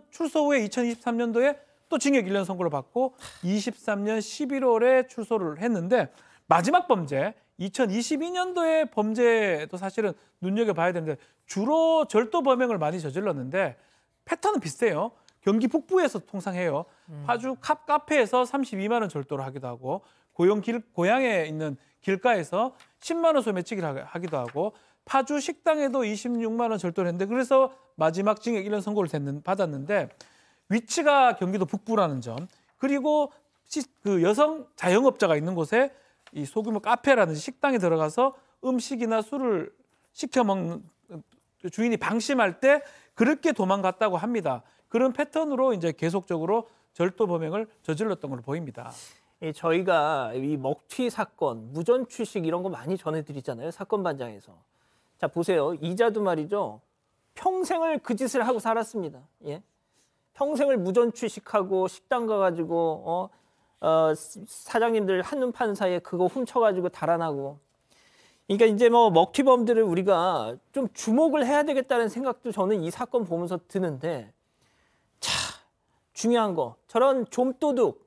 출소 후에 2023년도에 또 징역 1년 선고를 받고 23년 11월에 출소를 했는데, 마지막 범죄 2022년도에 범죄도 사실은 눈여겨봐야 되는데 주로 절도 범행을 많이 저질렀는데 패턴은 비슷해요. 경기 북부에서 통상 해요. 파주 카페에서 32만 원 절도를 하기도 하고, 고향에 있는 길가에서 10만 원 소매치기를 하기도 하고, 파주 식당에도 26만 원 절도를 했는데 그래서 마지막 징역 1년 선고를 받았는데, 위치가 경기도 북부라는 점, 그리고 그 여성 자영업자가 있는 곳에 이 소규모 카페라든지 식당에 들어가서 음식이나 술을 시켜 먹는 주인이 방심할 때 그렇게 도망갔다고 합니다. 그런 패턴으로 이제 계속적으로 절도 범행을 저질렀던 걸로 보입니다. 저희가 이 먹튀 사건, 무전 취식 이런 거 많이 전해드리잖아요. 사건 반장에서. 자, 보세요. 이자도 말이죠. 평생을 그 짓을 하고 살았습니다. 예? 평생을 무전 취식하고 식당 가가지고 사장님들 한눈 파는 사이에 그거 훔쳐가지고 달아나고. 그러니까 이제 뭐 먹튀범들을 우리가 좀 주목을 해야 되겠다는 생각도 저는 이 사건 보면서 드는데, 자, 중요한 거, 저런 좀도둑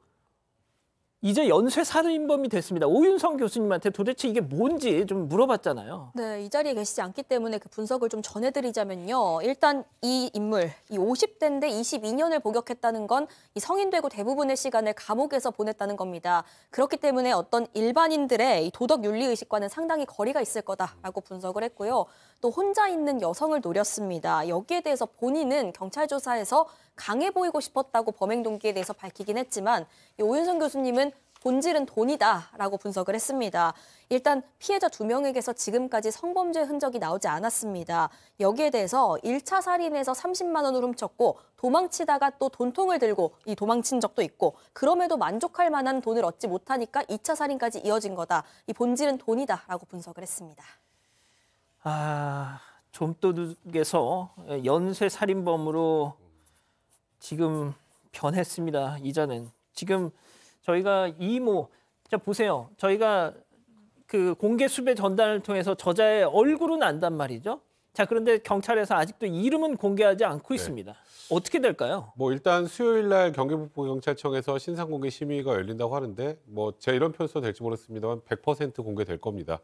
이제 연쇄 살인범이 됐습니다. 오윤성 교수님한테 도대체 이게 뭔지 좀 물어봤잖아요. 네, 이 자리에 계시지 않기 때문에 그 분석을 좀 전해드리자면요. 일단 이 인물, 이 50대인데 22년을 복역했다는 건 이 성인 되고 대부분의 시간을 감옥에서 보냈다는 겁니다. 그렇기 때문에 어떤 일반인들의 이 도덕 윤리의식과는 상당히 거리가 있을 거다라고 분석을 했고요. 또 혼자 있는 여성을 노렸습니다. 여기에 대해서 본인은 경찰 조사에서 강해 보이고 싶었다고 범행 동기에 대해서 밝히긴 했지만 이 오윤성 교수님은 본질은 돈이다라고 분석을 했습니다. 일단 피해자 2명에게서 지금까지 성범죄 흔적이 나오지 않았습니다. 여기에 대해서 1차 살인에서 30만 원을 훔쳤고 도망치다가 또 돈통을 들고 이 도망친 적도 있고 그럼에도 만족할 만한 돈을 얻지 못하니까 2차 살인까지 이어진 거다. 이 본질은 돈이다라고 분석을 했습니다. 좀도둑에서 연쇄 살인범으로 지금 변했습니다. 이자는 지금 저희가 자 보세요. 저희가 그 공개 수배 전단을 통해서 저자의 얼굴은 안단 말이죠. 자, 그런데 경찰에서 아직도 이름은 공개하지 않고 있습니다. 어떻게 될까요? 뭐 일단 수요일 날 경기북부경찰청에서 신상 공개 심의가 열린다고 하는데 뭐 제가 이런 표현 써도 될지 모르겠습니다만 100% 공개될 겁니다.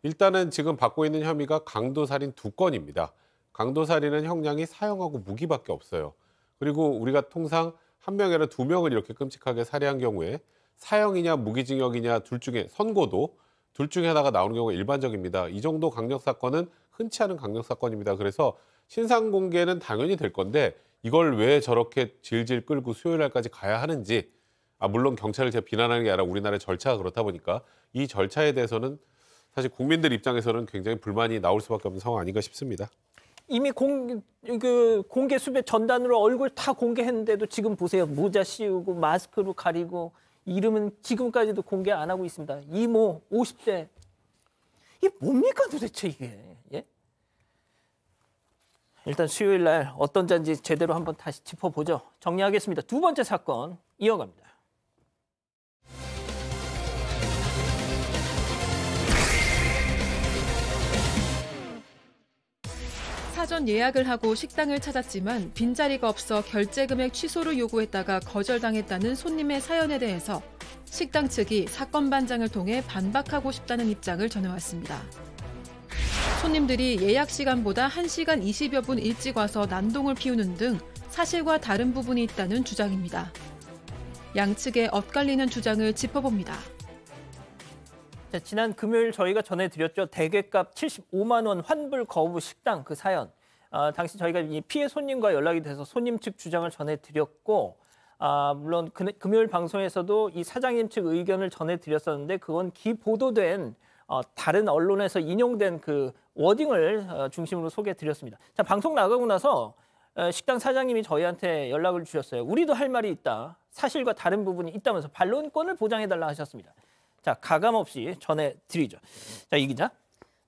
일단은 지금 받고 있는 혐의가 강도살인 2건입니다. 강도살인은 형량이 사형하고 무기밖에 없어요. 그리고 우리가 통상 한 명이 아니라 2명을 이렇게 끔찍하게 살해한 경우에 사형이냐 무기징역이냐 둘 중에 선고도 둘 중에 하나가 나오는 경우가 일반적입니다. 이 정도 강력 사건은 흔치 않은 강력 사건입니다. 그래서 신상 공개는 당연히 될 건데 이걸 왜 저렇게 질질 끌고 수요일 날까지 가야 하는지 물론 경찰을 제가 비난하는 게 아니라 우리나라의 절차가 그렇다 보니까 이 절차에 대해서는 사실 국민들 입장에서는 굉장히 불만이 나올 수밖에 없는 상황 아닌가 싶습니다. 이미 공개 수배 전단으로 얼굴 다 공개했는데도 지금 보세요. 모자 씌우고 마스크로 가리고 이름은 지금까지도 공개 안 하고 있습니다. 이모 50대. 이게 뭡니까 도대체 이게. 예? 일단 수요일 날 어떤 잔지 제대로 한번 다시 짚어보죠. 정리하겠습니다. 두 번째 사건 이어갑니다. 사전 예약을 하고 식당을 찾았지만 빈자리가 없어 결제 금액 취소를 요구했다가 거절당했다는 손님의 사연에 대해서 식당 측이 사건 반장을 통해 반박하고 싶다는 입장을 전해왔습니다. 손님들이 예약 시간보다 1시간 20여 분 일찍 와서 난동을 피우는 등 사실과 다른 부분이 있다는 주장입니다. 양측의 엇갈리는 주장을 짚어봅니다. 자, 지난 금요일 저희가 전해드렸죠. 대게값 75만 원 환불 거부 식당 그 사연. 당시 저희가 이 피해 손님과 연락이 돼서 손님 측 주장을 전해드렸고 물론 금요일 방송에서도 이 사장님 측 의견을 전해드렸었는데 그건 기보도된 다른 언론에서 인용된 그 워딩을 중심으로 소개해드렸습니다. 자, 방송 나가고 나서 식당 사장님이 저희한테 연락을 주셨어요. 우리도 할 말이 있다. 사실과 다른 부분이 있다면서 반론권을 보장해달라 하셨습니다. 자, 가감없이 전해드리죠. 자, 이 기자.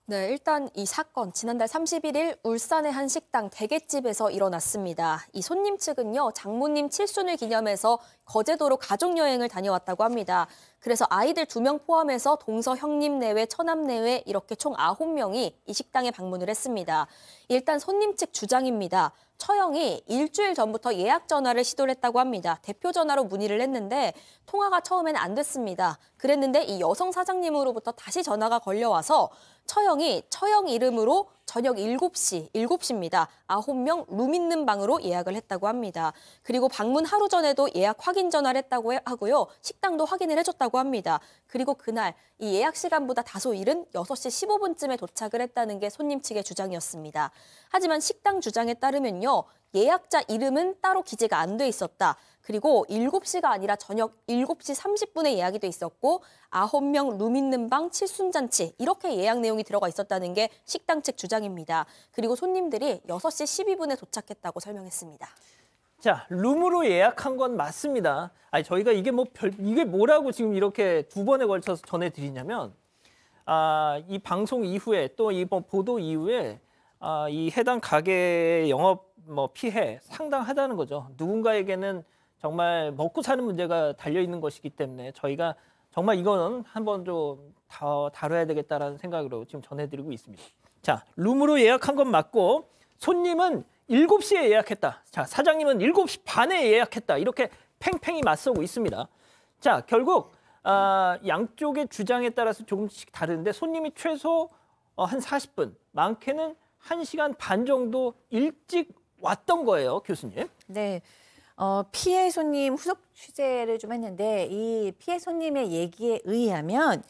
네, 일단 이 사건 지난달 31일 울산의 한 식당 대게집에서 일어났습니다. 이 손님 측은요, 장모님 칠순을 기념해서 거제도로 가족여행을 다녀왔다고 합니다. 그래서 아이들 2명 포함해서 동서 형님 내외, 처남 내외 이렇게 총 9명이 이 식당에 방문을 했습니다. 일단 손님 측 주장입니다. 처형이 일주일 전부터 예약 전화를 시도를 했다고 합니다. 대표 전화로 문의를 했는데 통화가 처음에는 안 됐습니다. 그랬는데 이 여성 사장님으로부터 다시 전화가 걸려와서 처형 이름으로 저녁 7시입니다. 9명 룸 있는 방으로 예약을 했다고 합니다. 그리고 방문 하루 전에도 예약 확인 전화를 했다고 하고요. 식당도 확인을 해줬다고 합니다. 그리고 그날 이 예약 시간보다 다소 이른 6시 15분쯤에 도착을 했다는 게 손님 측의 주장이었습니다. 하지만 식당 주장에 따르면요. 예약자 이름은 따로 기재가 안 돼 있었다. 그리고 7시가 아니라 저녁 7시 30분에 예약이 돼 있었고 9명 룸 있는 방 칠순잔치 이렇게 예약 내용이 들어가 있었다는 게 식당 측 주장입니다. 그리고 손님들이 6시 12분에 도착했다고 설명했습니다. 자, 룸으로 예약한 건 맞습니다. 아니, 저희가 이게 뭐라고 지금 이렇게 2번에 걸쳐서 전해드리냐면 이 방송 이후에 또 이 보도 이후에 이 해당 가게의 영업 피해 상당하다는 거죠. 누군가에게는 정말 먹고 사는 문제가 달려 있는 것이기 때문에 저희가 정말 이거는 한번 좀 더 다뤄야 되겠다라는 생각으로 지금 전해드리고 있습니다. 자, 룸으로 예약한 건 맞고 손님은 7시에 예약했다. 자, 사장님은 7시 반에 예약했다. 이렇게 팽팽히 맞서고 있습니다. 자, 결국 양쪽의 주장에 따라서 조금씩 다른데 손님이 최소 한 40분, 많게는 1시간 반 정도 일찍 왔던 거예요, 교수님. 네. 피해 손님 후속 취재를 좀 했는데 이 피해 손님의 얘기에 의하면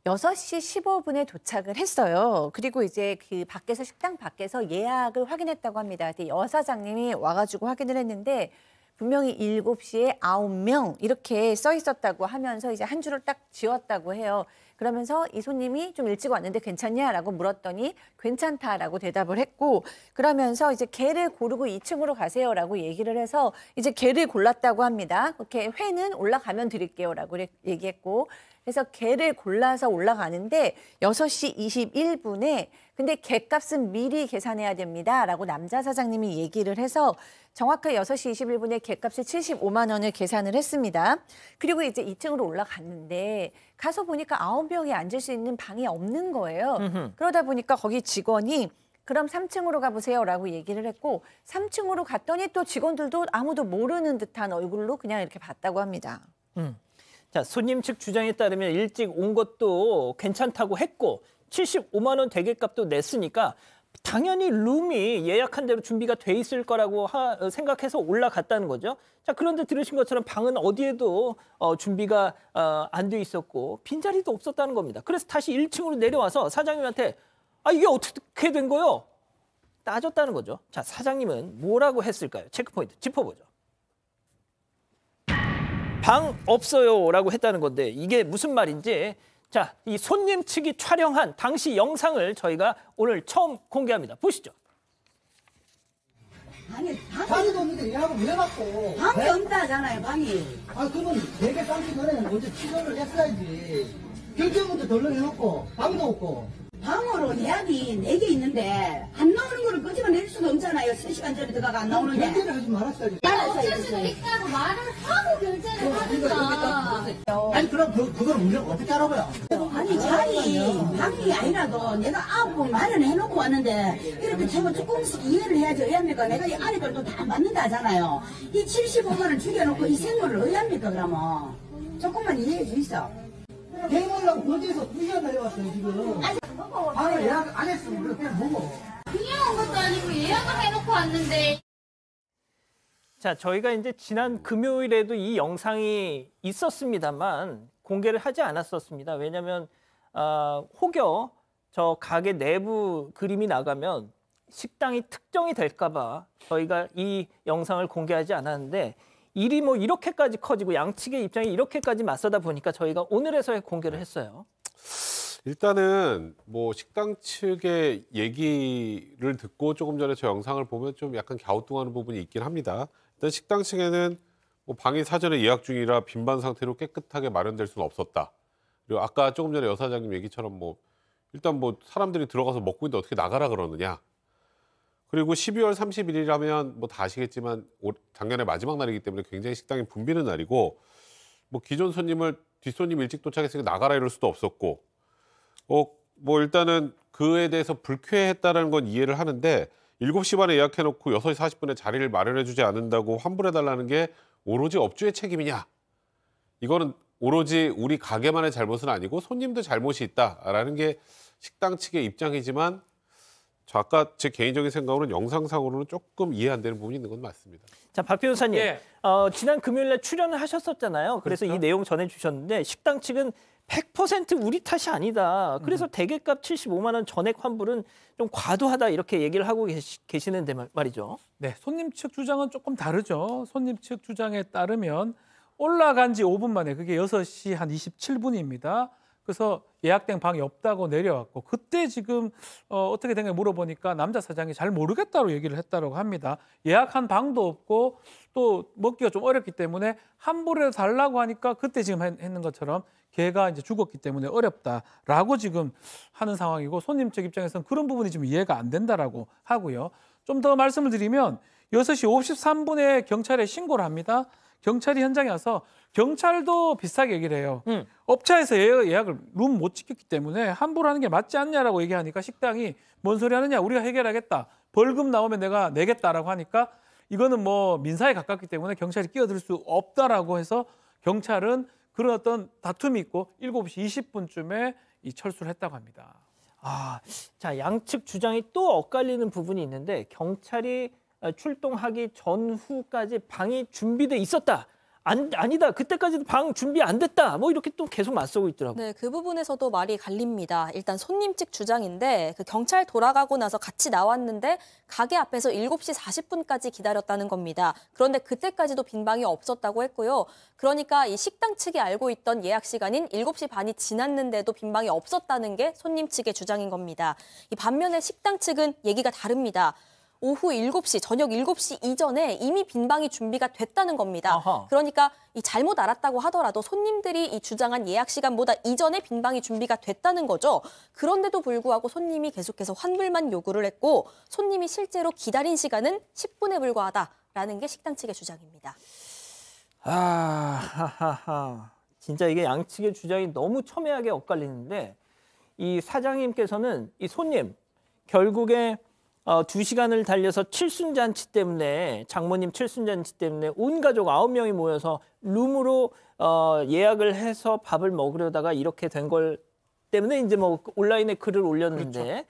6시 15분에 도착을 했어요. 그리고 이제 그 밖에서 식당 밖에서 예약을 확인했다고 합니다. 여사장님이 와가지고 확인을 했는데 분명히 7시에 9명 이렇게 써 있었다고 하면서 이제 한 줄을 딱 지웠다고 해요. 그러면서 이 손님이 좀 일찍 왔는데 괜찮냐라고 물었더니 괜찮다라고 대답을 했고 그러면서 이제 개를 고르고 2층으로 가세요라고 얘기를 해서 이제 개를 골랐다고 합니다. 그렇게 회는 올라가면 드릴게요라고 얘기했고 그래서 개를 골라서 올라가는데 6시 21분에 근데 개값은 미리 계산해야 됩니다라고 남자 사장님이 얘기를 해서 정확하게 6시 21분에 개값을 75만 원을 계산을 했습니다. 그리고 이제 2층으로 올라갔는데 가서 보니까 9명이 앉을 수 있는 방이 없는 거예요. 그러다 보니까 거기 직원이 그럼 3층으로 가보세요라고 얘기를 했고 3층으로 갔더니 또 직원들도 아무도 모르는 듯한 얼굴로 그냥 이렇게 봤다고 합니다. 자, 손님 측 주장에 따르면 일찍 온 것도 괜찮다고 했고 75만 원 대게값도 냈으니까 당연히 룸이 예약한 대로 준비가 돼 있을 거라고 생각해서 올라갔다는 거죠. 자, 그런데 들으신 것처럼 방은 어디에도 준비가 안 돼 있었고 빈자리도 없었다는 겁니다. 그래서 다시 1층으로 내려와서 사장님한테 이게 어떻게 된 거요? 따졌다는 거죠. 자, 사장님은 뭐라고 했을까요? 체크포인트 짚어보죠. 방 없어요라고 했다는 건데 이게 무슨 말인지 자, 이 손님 측이 촬영한 당시 영상을 저희가 오늘 처음 공개합니다. 보시죠. 방이 없는데 예약을 왜 받고? 방이 없다잖아요, 방이. 그러면 4개 깜기 전에 먼저 취소를 했어야지. 결정문도 덜렁해놓고 방도 없고. 방으로 예약이 4개 있는데 안 나오는 거를 끄집어낼 수도 없잖아요. 3시간 전에 들어가가 안 나오는데. 결제를 하지 말았어야지. 어쩔 수도 있다고 말을 하고 결제를 하든가. 아니 그럼 그걸 우리가 어떻게 알아봐요? 아니 자리 방이 아니라도 내가 9분 마련해놓고 왔는데 이렇게 제가 조금씩 이해를 해야지 의합니까? 내가 이 안에 걸도 다 맞는다 하잖아요. 이 75만 원 죽여놓고 이 생물을 의합니까 그러면? 조금만 이해해 주이소. 대물라고 거제에서 2시간 내려왔어요 지금. 방을 예약 안 했으면 우리가 그냥 먹어. 그냥 온 것도 아니고 예약을 해놓고 왔는데. 자, 저희가 이제 지난 금요일에도 이 영상이 있었습니다만 공개를 하지 않았었습니다. 왜냐하면 혹여 저 가게 내부 그림이 나가면 식당이 특정이 될까 봐 저희가 이 영상을 공개하지 않았는데 일이 뭐 이렇게까지 커지고 양측의 입장이 이렇게까지 맞서다 보니까 저희가 오늘에서야 공개를 했어요. 일단은 뭐 식당 측의 얘기를 듣고 조금 전에 저 영상을 보면 좀 약간 갸우뚱하는 부분이 있긴 합니다. 일단 식당 측에는 뭐 방이 사전에 예약 중이라 빈반 상태로 깨끗하게 마련될 수는 없었다. 그리고 아까 조금 전에 여사장님 얘기처럼 뭐 일단 뭐 사람들이 들어가서 먹고 있는데 어떻게 나가라 그러느냐. 그리고 12월 31일이라면 뭐 다 아시겠지만 작년에 마지막 날이기 때문에 굉장히 식당이 붐비는 날이고 뭐 기존 손님을 뒷손님 일찍 도착했으니까 나가라 이럴 수도 없었고 뭐 일단은 그에 대해서 불쾌했다는 건 이해를 하는데 7시 반에 예약해놓고 6시 40분에 자리를 마련해주지 않는다고 환불해달라는 게 오로지 업주의 책임이냐. 이거는 오로지 우리 가게만의 잘못은 아니고 손님도 잘못이 있다라는 게 식당 측의 입장이지만 저 아까 제 개인적인 생각으로는 영상상으로는 조금 이해 안 되는 부분이 있는 건 맞습니다. 자, 박 변호사님, 예. 지난 금요일에 출연을 하셨었잖아요. 그래서 그렇죠? 이 내용 전해주셨는데 식당 측은 100% 우리 탓이 아니다. 그래서 대게값 75만 원 전액 환불은 좀 과도하다 이렇게 얘기를 하고 계시는데 말이죠. 네, 손님 측 주장은 조금 다르죠. 손님 측 주장에 따르면 올라간 지 5분 만에 그게 6시 한 27분입니다. 그래서 예약된 방이 없다고 내려왔고 그때 지금 어떻게 된 게 물어보니까 남자 사장이 잘 모르겠다고 얘기를 했다고 합니다. 예약한 방도 없고 또 먹기가 좀 어렵기 때문에 환불해 달라고 하니까 그때 지금 했는 것처럼 개가 이제 죽었기 때문에 어렵다라고 지금 하는 상황이고 손님 측 입장에서는 그런 부분이 좀 이해가 안 된다라고 하고요. 좀 더 말씀을 드리면 6시 53분에 경찰에 신고를 합니다. 경찰이 현장에 와서 경찰도 비슷하게 얘기를 해요. 업체에서 예약을 룸 못 지켰기 때문에 환불하는 게 맞지 않냐라고 얘기하니까 식당이 뭔 소리 하느냐 우리가 해결하겠다. 벌금 나오면 내가 내겠다라고 하니까 이거는 뭐 민사에 가깝기 때문에 경찰이 끼어들 수 없다라고 해서 경찰은 그런 어떤 다툼이 있고 7시 20분쯤에 이 철수를 했다고 합니다. 자, 양측 주장이 또 엇갈리는 부분이 있는데 경찰이 출동하기 전후까지 방이 준비돼 있었다. 아니다. 그때까지도 방 준비 안 됐다. 뭐 이렇게 또 계속 맞서고 있더라고요. 네, 그 부분에서도 말이 갈립니다. 일단 손님 측 주장인데 그 경찰 돌아가고 나서 같이 나왔는데 가게 앞에서 7시 40분까지 기다렸다는 겁니다. 그런데 그때까지도 빈 방이 없었다고 했고요. 그러니까 이 식당 측이 알고 있던 예약 시간인 7시 반이 지났는데도 빈 방이 없었다는 게 손님 측의 주장인 겁니다. 이 반면에 식당 측은 얘기가 다릅니다. 오후 7시, 저녁 7시 이전에 이미 빈 방이 준비가 됐다는 겁니다. 아하. 그러니까 이 잘못 알았다고 하더라도 손님들이 이 주장한 예약 시간보다 이전에 빈 방이 준비가 됐다는 거죠. 그런데도 불구하고 손님이 계속해서 환불만 요구를 했고 손님이 실제로 기다린 시간은 10분에 불과하다라는 게 식당 측의 주장입니다. 진짜 이게 양측의 주장이 너무 첨예하게 엇갈리는데 이 사장님께서는 이 손님 결국에 2시간을 달려서 칠순잔치 때문에 장모님 칠순잔치 때문에 온 가족 9명이 모여서 룸으로 예약을 해서 밥을 먹으려다가 이렇게 된 걸 때문에 이제 뭐 온라인에 글을 올렸는데 그렇죠.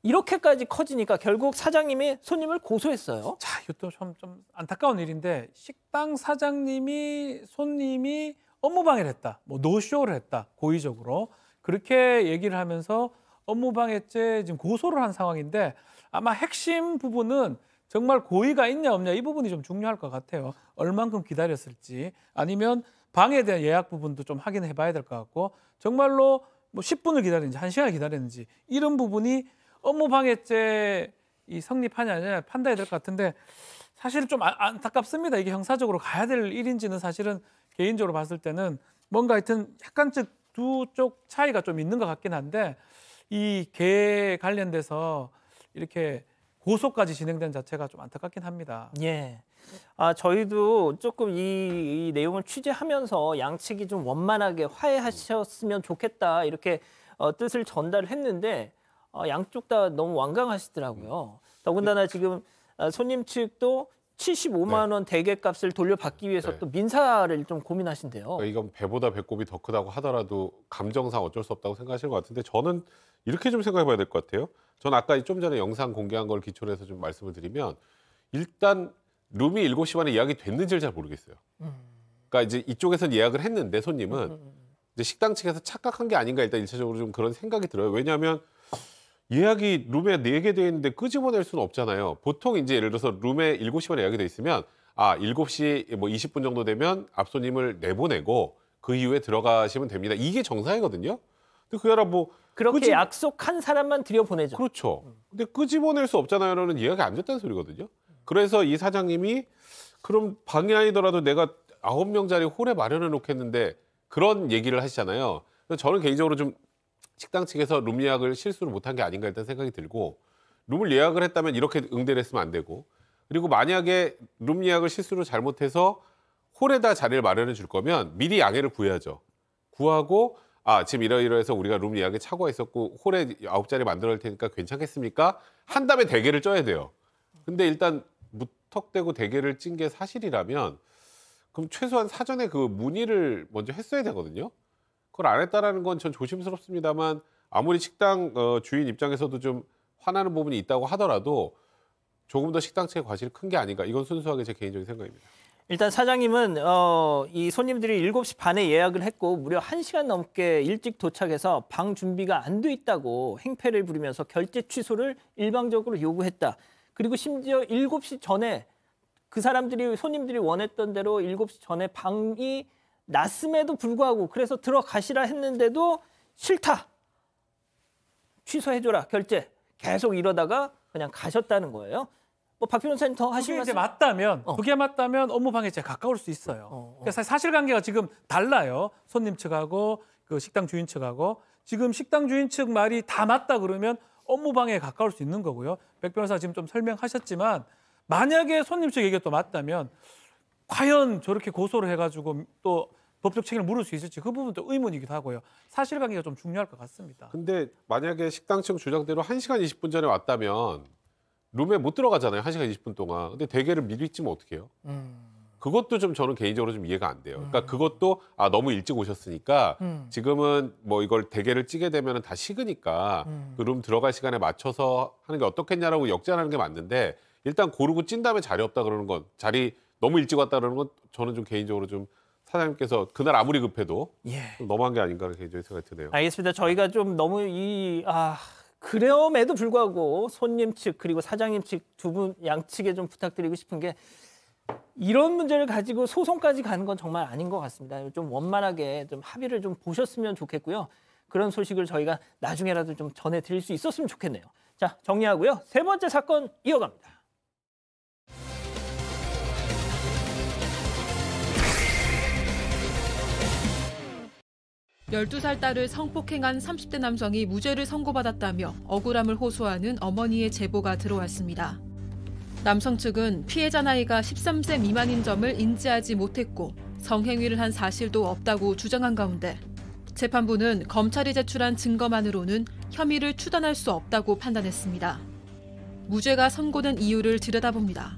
이렇게까지 커지니까 결국 사장님이 손님을 고소했어요. 자, 이것도 좀 안타까운 일인데 식당 사장님이 손님이 업무방해를 했다. 뭐 노쇼를 했다. 고의적으로. 그렇게 얘기를 하면서 업무방해죄 지금 고소를 한 상황인데 아마 핵심 부분은 정말 고의가 있냐 없냐 이 부분이 좀 중요할 것 같아요. 얼만큼 기다렸을지 아니면 방에 대한 예약 부분도 좀 확인해 봐야 될 것 같고 정말로 뭐 10분을 기다렸는지 1시간을 기다렸는지 이런 부분이 업무방해죄 이 성립하냐 아니냐 판단해야 될 것 같은데 사실 좀 안타깝습니다. 이게 형사적으로 가야 될 일인지는 사실은 개인적으로 봤을 때는 뭔가 하여튼 약간씩 두 쪽 차이가 좀 있는 것 같긴 한데 이 개 관련돼서 이렇게 고소까지 진행된 자체가 좀 안타깝긴 합니다. 예. 저희도 조금 이 내용을 취재하면서 양측이 좀 원만하게 화해하셨으면 좋겠다 이렇게 뜻을 전달을 했는데 양쪽 다 너무 완강하시더라고요. 더군다나 지금 손님 측도 75만 원 대게값을 돌려받기 위해서 또 민사를 좀 고민하신대요. 그러니까 이건 배보다 배꼽이 더 크다고 하더라도 감정상 어쩔 수 없다고 생각하시는 것 같은데 저는 이렇게 좀 생각해 봐야 될 것 같아요. 전 아까 좀 전에 영상 공개한 걸 기초로 해서 좀 말씀을 드리면 일단 룸이 7시 반에 예약이 됐는지를 잘 모르겠어요. 그러니까 이제 이쪽에서는 예약을 했는데 손님은 이제 식당 측에서 착각한 게 아닌가 일단 일차적으로 좀 그런 생각이 들어요. 왜냐하면 예약이 룸에 4개 돼 있는데 끄집어낼 수는 없잖아요. 보통 이제 예를 들어서 룸에 7시 반에 예약이 돼 있으면 7시 뭐 20분 정도 되면 앞손님을 내보내고 그 이후에 들어가시면 됩니다. 이게 정상이거든요. 근데 그게 아니라 뭐 그렇게 약속한 사람만 들여보내죠. 그렇죠. 근데 끄집어낼 수 없잖아요라는 예약이 안 됐다는 소리거든요. 그래서 이 사장님이 그럼 방이 아니더라도 내가 9명짜리 홀에 마련해 놓겠는데 그런 얘기를 하시잖아요. 그래서 저는 개인적으로 좀 식당 측에서 룸 예약을 실수를 못한 게 아닌가 일단 생각이 들고 룸을 예약을 했다면 이렇게 응대를 했으면 안 되고 그리고 만약에 룸 예약을 실수로 잘못해서 홀에다 자리를 마련해 줄 거면 미리 양해를 구해야죠. 구하고 지금 이러이러해서 우리가 룸 예약에 착오가 있었고 홀에 9자리 만들어 올 테니까 괜찮겠습니까? 한 다음에 대게를 쪄야 돼요. 근데 일단 무턱대고 대게를 찐 게 사실이라면 그럼 최소한 사전에 그 문의를 먼저 했어야 되거든요. 그걸 안 했다라는 건 전 조심스럽습니다만 아무리 식당 주인 입장에서도 좀 화나는 부분이 있다고 하더라도 조금 더 식당 측의 과실이 큰 게 아닌가. 이건 순수하게 제 개인적인 생각입니다. 일단 사장님은 이 손님들이 7시 반에 예약을 했고 무려 1시간 넘게 일찍 도착해서 방 준비가 안 돼 있다고 행패를 부리면서 결제 취소를 일방적으로 요구했다. 그리고 심지어 7시 전에 그 사람들이 손님들이 원했던 대로 7시 전에 방이 났음에도 불구하고 그래서 들어가시라 했는데도 싫다. 취소해줘라 결제. 계속 이러다가 그냥 가셨다는 거예요. 뭐 박 변호사님 더 하실 말씀? 그게 맞다면 업무방해죄에 가까울 수 있어요. 그래서 사실관계가 지금 달라요. 손님 측하고 그 식당 주인 측하고 지금 식당 주인 측 말이 다 맞다 그러면 업무방해에 가까울 수 있는 거고요. 백 변호사 지금 좀 설명하셨지만 만약에 손님 측 얘기가 또 맞다면 과연 저렇게 고소를 해가지고 또 법적 책임을 물을 수 있을지 그 부분도 의문이기도 하고요. 사실관계가 좀 중요할 것 같습니다. 근데 만약에 식당 측 주장대로 1시간 20분 전에 왔다면 룸에 못 들어가잖아요. 1시간 20분 동안. 근데 대게를 미리 찌면 어떡해요? 그것도 좀 저는 개인적으로 좀 이해가 안 돼요. 그러니까 그것도 너무 일찍 오셨으니까 지금은 뭐 이걸 대게를 찌게 되면 다 식으니까 그 룸 들어갈 시간에 맞춰서 하는 게 어떻겠냐라고 역제하는 게 맞는데 일단 고르고 찐 다음에 자리 없다 그러는 건 자리 너무 일찍 왔다 그러는 건 저는 좀 개인적으로 좀 사장님께서 그날 아무리 급해도 좀 너무한 게 아닌가 개인적인 생각이 드네요. 알겠습니다. 저희가 좀 너무 그럼에도 불구하고 손님 측 그리고 사장님 측 두 분 양측에 좀 부탁드리고 싶은 게 이런 문제를 가지고 소송까지 가는 건 정말 아닌 것 같습니다. 좀 원만하게 좀 합의를 좀 보셨으면 좋겠고요. 그런 소식을 저희가 나중에라도 좀 전해드릴 수 있었으면 좋겠네요. 자, 정리하고요. 세 번째 사건 이어갑니다. 열두 살 딸을 성폭행한 30대 남성이 무죄를 선고받았다며 억울함을 호소하는 어머니의 제보가 들어왔습니다. 남성 측은 피해자 나이가 13세 미만인 점을 인지하지 못했고 성행위를 한 사실도 없다고 주장한 가운데 재판부는 검찰이 제출한 증거만으로는 혐의를 추단할 수 없다고 판단했습니다. 무죄가 선고된 이유를 들여다봅니다.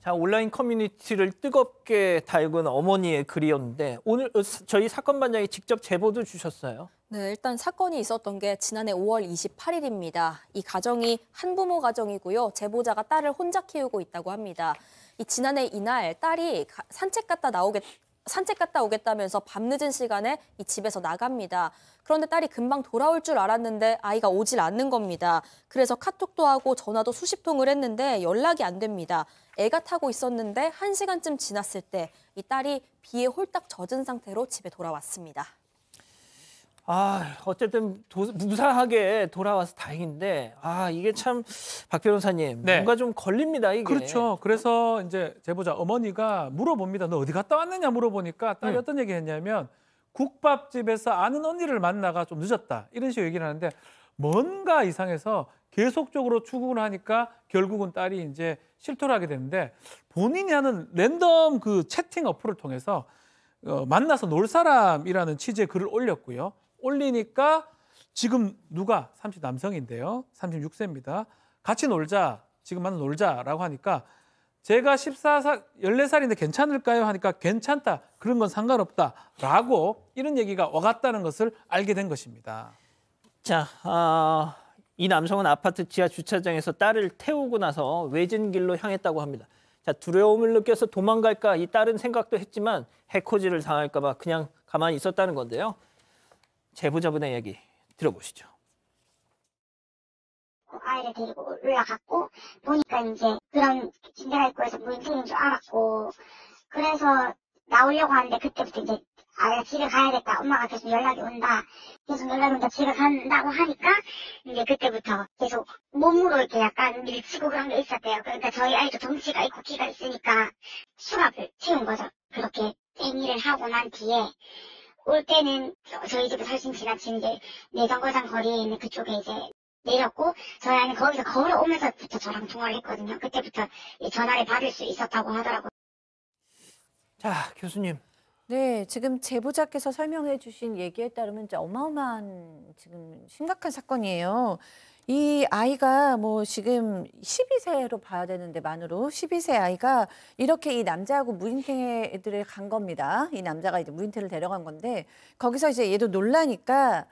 자, 온라인 커뮤니티를 뜨겁게 달군 어머니의 글이었는데 오늘 저희 사건 반장이 직접 제보도 주셨어요. 네, 일단 사건이 있었던 게 지난해 5월 28일입니다. 이 가정이 한부모 가정이고요. 제보자가 딸을 혼자 키우고 있다고 합니다. 지난해 이날 딸이 산책 갔다 오겠다면서 밤늦은 시간에 이 집에서 나갑니다. 그런데 딸이 금방 돌아올 줄 알았는데 아이가 오질 않는 겁니다. 그래서 카톡도 하고 전화도 수십 통을 했는데 연락이 안 됩니다. 애가 타고 있었는데 1시간쯤 지났을 때 이 딸이 비에 홀딱 젖은 상태로 집에 돌아왔습니다. 어쨌든 무사하게 돌아와서 다행인데 이게 참 박 변호사님 네. 뭔가 좀 걸립니다 이게. 그렇죠. 그래서 이제 제보자 어머니가 물어봅니다. 너 어디 갔다 왔느냐 물어보니까 딸이 어떤 얘기 했냐면 국밥집에서 아는 언니를 만나가 좀 늦었다. 이런 식으로 얘기를 하는데 뭔가 이상해서 계속적으로 추궁을 하니까 결국은 딸이 이제 실토를 하게 되는데 본인이 하는 랜덤 그 채팅 어플을 통해서 만나서 놀 사람이라는 취지의 글을 올렸고요. 올리니까 지금 누가 30 남성인데요. 36세입니다. 같이 놀자. 지금 만나 놀자라고 하니까 제가 14살인데 괜찮을까요? 하니까 괜찮다. 그런 건 상관없다라고 이런 얘기가 와갔다는 것을 알게 된 것입니다. 자, 이 남성은 아파트 지하 주차장에서 딸을 태우고 나서 외진 길로 향했다고 합니다. 자, 두려움을 느껴서 도망갈까 이 딸은 생각도 했지만 해코지를 당할까 봐 그냥 가만히 있었다는 건데요. 제보자분의 얘기 들어보시죠. 아이를 데리고 올라갔고 보니까 이제 그런 진대가 있고 해서 무인생인 줄 알았고 그래서 나오려고 하는데 그때부터 이제 아이가 집에 가야겠다. 엄마가 계속 연락이 온다. 집에 간다고 하니까 이제 그때부터 계속 몸으로 이렇게 약간 밀치고 그런 게 있었대요. 그러니까 저희 아이도 덩치가 있고 키가 있으니까 수갑을 채운 거죠. 그렇게 땡이를 하고 난 뒤에 올 때는 저희 집에 훨씬 지나친 이제 내정거장 거리에 있는 그쪽에 이제 내렸고 저희 아이는 거기서 걸어오면서부터 저랑 통화를 했거든요. 그때부터 이 전화를 받을 수 있었다고 하더라고요. 자, 교수님. 네, 지금 제보자께서 설명해 주신 얘기에 따르면 이제 어마어마한 지금 심각한 사건이에요. 이 아이가 뭐 지금 12세로 봐야 되는데 만으로 12세 아이가 이렇게 이 남자하고 무인태를 간 겁니다. 이 남자가 이제 무인태를 데려간 건데 거기서 이제 얘도 놀라니까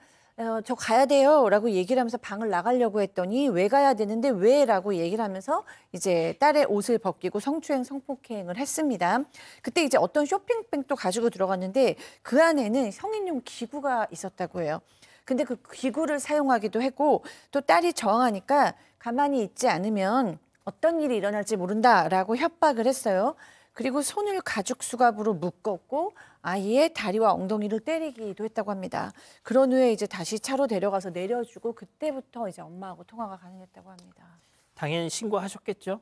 저 가야 돼요 라고 얘기를 하면서 방을 나가려고 했더니 왜 가야 되는데 왜 라고 얘기를 하면서 이제 딸의 옷을 벗기고 성추행 성폭행을 했습니다. 그때 이제 어떤 쇼핑백도 가지고 들어갔는데 그 안에는 성인용 기구가 있었다고 해요. 근데 그 기구를 사용하기도 했고 또 딸이 저항하니까 가만히 있지 않으면 어떤 일이 일어날지 모른다라고 협박을 했어요. 그리고 손을 가죽 수갑으로 묶었고 아이의 다리와 엉덩이를 때리기도 했다고 합니다. 그런 후에 이제 다시 차로 데려가서 내려주고 그때부터 이제 엄마하고 통화가 가능했다고 합니다. 당연히 신고하셨겠죠?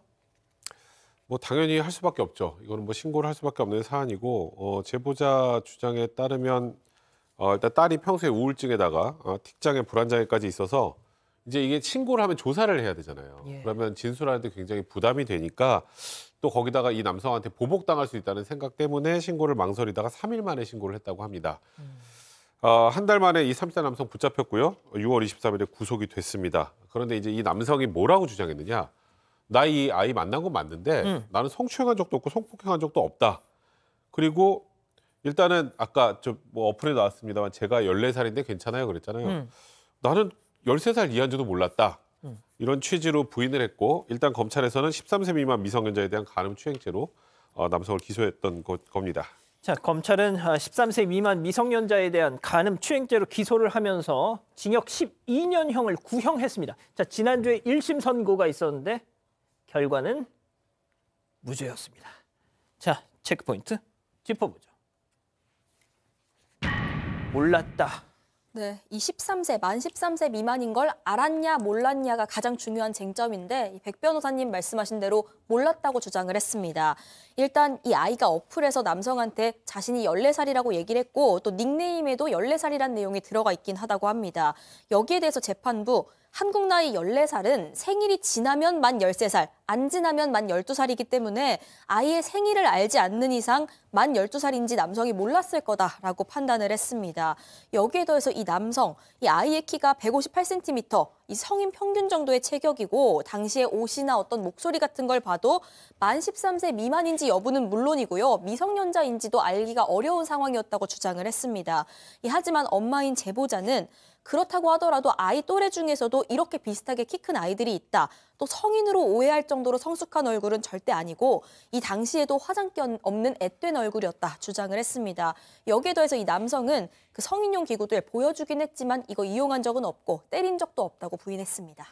뭐 당연히 할 수밖에 없죠. 이거는 뭐 신고를 할 수밖에 없는 사안이고 제보자 주장에 따르면 일단 딸이 평소에 우울증에다가 틱장애 불안장애까지 있어서 이제 이게 신고를 하면 조사를 해야 되잖아요. 예. 그러면 진술하는데 굉장히 부담이 되니까 또 거기다가 이 남성한테 보복당할 수 있다는 생각 때문에 신고를 망설이다가 3일 만에 신고를 했다고 합니다. 한 달 만에 이 30대 남성 붙잡혔고요. 6월 23일에 구속이 됐습니다. 그런데 이제 이 남성이 뭐라고 주장했느냐? 나 이 아이 만난 건 맞는데 나는 성추행한 적도 없고 성폭행한 적도 없다. 그리고 일단은 아까 뭐 어플에 나왔습니다만 제가 14살인데 괜찮아요 그랬잖아요. 나는 13살 이하인지도 몰랐다. 이런 취지로 부인을 했고 일단 검찰에서는 13세 미만 미성년자에 대한 간음추행죄로 남성을 기소했던 겁니다. 자, 검찰은 13세 미만 미성년자에 대한 간음추행죄로 기소를 하면서 징역 12년형을 구형했습니다. 자, 지난주에 1심 선고가 있었는데 결과는 무죄였습니다. 자, 체크포인트 짚어보죠. 몰랐다. 네, 이 13세, 만 13세 미만인 걸 알았냐 몰랐냐가 가장 중요한 쟁점인데 백 변호사님 말씀하신 대로 몰랐다고 주장을 했습니다. 일단 이 아이가 어플에서 남성한테 자신이 14살이라고 얘기를 했고 또 닉네임에도 14살이란 내용이 들어가 있긴 하다고 합니다. 여기에 대해서 재판부 한국 나이 14살은 생일이 지나면 만 13살, 안 지나면 만 12살이기 때문에 아이의 생일을 알지 않는 이상 만 12살인지 남성이 몰랐을 거다라고 판단을 했습니다. 여기에 더해서 이 남성, 이 아이의 키가 158cm, 이 성인 평균 정도의 체격이고 당시의 옷이나 어떤 목소리 같은 걸 봐도 만 13세 미만인지 여부는 물론이고요. 미성년자인지도 알기가 어려운 상황이었다고 주장을 했습니다. 하지만 엄마인 제보자는 그렇다고 하더라도 아이 또래 중에서도 이렇게 비슷하게 키 큰 아이들이 있다. 또 성인으로 오해할 정도로 성숙한 얼굴은 절대 아니고 이 당시에도 화장기 없는 앳된 얼굴이었다 주장을 했습니다. 여기에 더해서 이 남성은 그 성인용 기구들 보여주긴 했지만 이거 이용한 적은 없고 때린 적도 없다고 부인했습니다.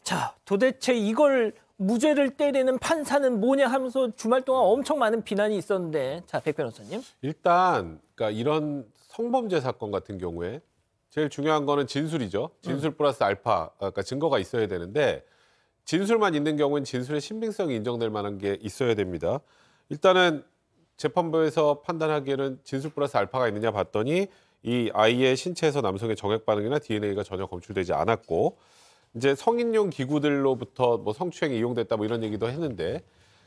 자, 도대체 이걸 무죄를 때리는 판사는 뭐냐 하면서 주말 동안 엄청 많은 비난이 있었는데 자, 백 변호사님. 일단 그러니까 이런 성범죄 사건 같은 경우에 제일 중요한 거는 진술이죠. 진술 플러스 알파, 그러니까 증거가 있어야 되는데 진술만 있는 경우는 진술의 신빙성이 인정될 만한 게 있어야 됩니다. 일단은 재판부에서 판단하기에는 진술 플러스 알파가 있느냐 봤더니 이 아이의 신체에서 남성의 정액 반응이나 DNA가 전혀 검출되지 않았고 이제 성인용 기구들로부터 뭐 성추행이 이용됐다 뭐 이런 얘기도 했는데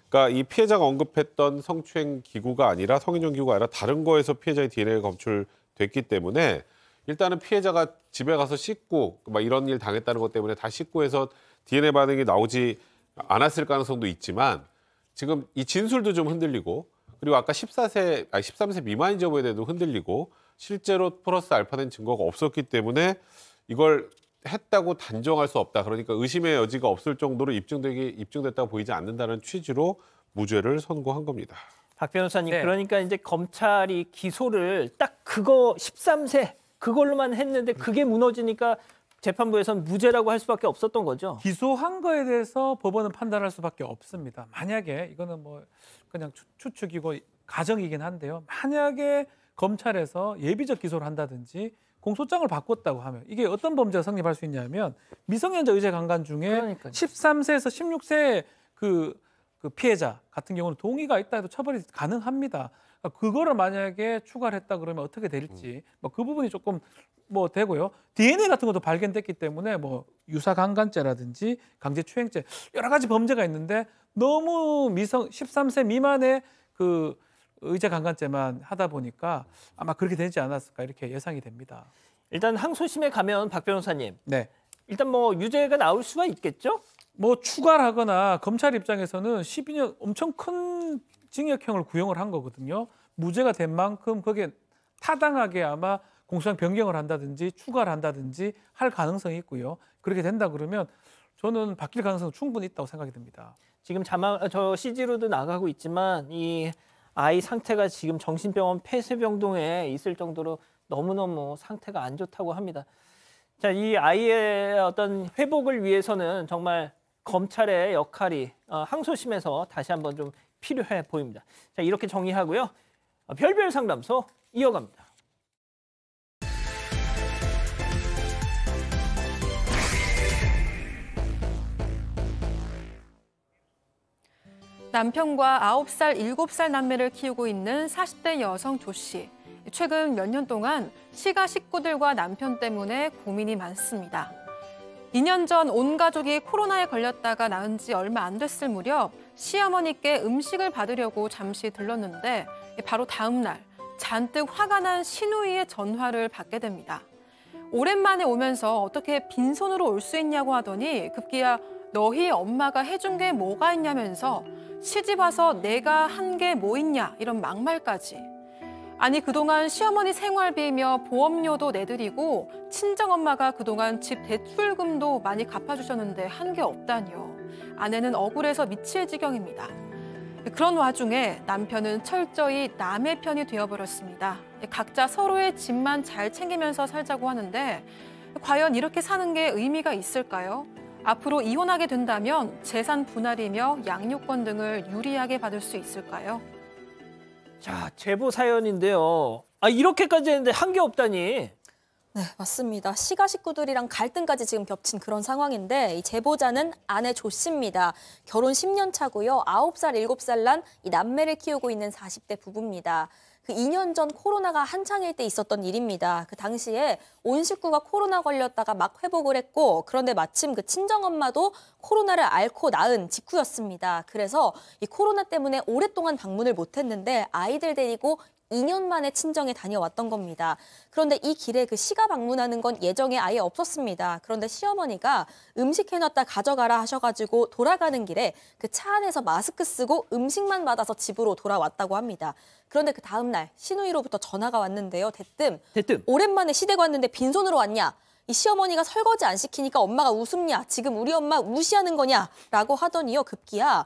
그러니까 이 피해자가 언급했던 성추행 기구가 아니라 성인용 기구가 아니라 다른 거에서 피해자의 DNA가 검출됐기 때문에 일단은 피해자가 집에 가서 씻고 막 이런 일 당했다는 것 때문에 다 씻고 해서 DNA 반응이 나오지 않았을 가능성도 있지만 지금 이 진술도 좀 흔들리고 그리고 아까 13세 미만인 여부에 대해서도 흔들리고 실제로 플러스 알파된 증거가 없었기 때문에 이걸 했다고 단정할 수 없다. 그러니까 의심의 여지가 없을 정도로 입증됐다고 보이지 않는다는 취지로 무죄를 선고한 겁니다. 박 변호사님, 네. 그러니까 이제 검찰이 기소를 딱 그거 13세 그걸로만 했는데 그게 무너지니까 재판부에서는 무죄라고 할 수밖에 없었던 거죠. 기소한 거에 대해서 법원은 판단할 수밖에 없습니다. 만약에 이거는 뭐 그냥 추측이고 가정이긴 한데요. 만약에 검찰에서 예비적 기소를 한다든지 공소장을 바꿨다고 하면 이게 어떤 범죄가 성립할 수 있냐면 미성년자 의제 강간 중에 그러니까요. 13세에서 16세 그 피해자 같은 경우는 동의가 있다 해도 처벌이 가능합니다. 그거를 만약에 추가를 했다 그러면 어떻게 될지 뭐 그 부분이 조금 뭐 되고요. DNA 같은 것도 발견됐기 때문에 뭐 유사 강간죄라든지 강제추행죄 여러 가지 범죄가 있는데 너무 13세 미만의 그 의제 강간죄만 하다 보니까 아마 그렇게 되지 않았을까 이렇게 예상이 됩니다. 일단 항소심에 가면 박 변호사님, 네. 일단 뭐 유죄가 나올 수가 있겠죠? 뭐 추가를 하거나 검찰 입장에서는 12년 엄청 큰 징역형을 구형을 한 거거든요. 무죄가 된 만큼 거기에 타당하게 아마 공소장 변경을 한다든지 추가를 한다든지 할 가능성이 있고요. 그렇게 된다 그러면 저는 바뀔 가능성은 충분히 있다고 생각이 듭니다. 지금 저 CG로도 나가고 있지만 이 아이 상태가 지금 정신병원 폐쇄병동에 있을 정도로 너무너무 상태가 안 좋다고 합니다. 자, 이 아이의 어떤 회복을 위해서는 정말 검찰의 역할이 항소심에서 다시 한번 좀 필요해 보입니다. 자, 이렇게 정리하고요. 별별 상담소 이어갑니다. 남편과 9살, 7살 남매를 키우고 있는 40대 여성 조 씨. 최근 몇 년 동안 시가 식구들과 남편 때문에 고민이 많습니다. 2년 전 온 가족이 코로나에 걸렸다가 나은 지 얼마 안 됐을 무렵 시어머니께 음식을 받으려고 잠시 들렀는데 바로 다음 날 잔뜩 화가 난 시누이의 전화를 받게 됩니다. 오랜만에 오면서 어떻게 빈손으로 올 수 있냐고 하더니 급기야 너희 엄마가 해준 게 뭐가 있냐면서 시집 와서 내가 한 게 뭐 있냐 이런 막말까지. 아니 그동안 시어머니 생활비며 보험료도 내드리고 친정엄마가 그동안 집 대출금도 많이 갚아주셨는데 한 게 없다니요. 아내는 억울해서 미칠 지경입니다. 그런 와중에 남편은 철저히 남의 편이 되어버렸습니다. 각자 서로의 집만 잘 챙기면서 살자고 하는데 과연 이렇게 사는 게 의미가 있을까요? 앞으로 이혼하게 된다면 재산 분할이며 양육권 등을 유리하게 받을 수 있을까요? 자, 제보 사연인데요. 이렇게까지 했는데 한 게 없다니. 네, 맞습니다. 시가 식구들이랑 갈등까지 지금 겹친 그런 상황인데 이 제보자는 아내 조 씨입니다. 결혼 10년 차고요. 9살, 7살 난 이 남매를 키우고 있는 40대 부부입니다. 그 2년 전 코로나가 한창일 때 있었던 일입니다. 그 당시에 온 식구가 코로나 걸렸다가 막 회복을 했고 그런데 마침 그 친정엄마도 코로나를 앓고 낳은 직후였습니다. 그래서 이 코로나 때문에 오랫동안 방문을 못했는데 아이들 데리고 2년 만에 친정에 다녀왔던 겁니다. 그런데 이 길에 그 시가 방문하는 건 예정에 아예 없었습니다. 그런데 시어머니가 음식 해놨다 가져가라 하셔가지고 돌아가는 길에 그 차 안에서 마스크 쓰고 음식만 받아서 집으로 돌아왔다고 합니다. 그런데 그 다음 날 시누이로부터 전화가 왔는데요. 대뜸 오랜만에 시댁 왔는데 빈손으로 왔냐? 이 시어머니가 설거지 안 시키니까 엄마가 웃음냐? 지금 우리 엄마 무시하는 거냐? 라고 하더니요. 급기야.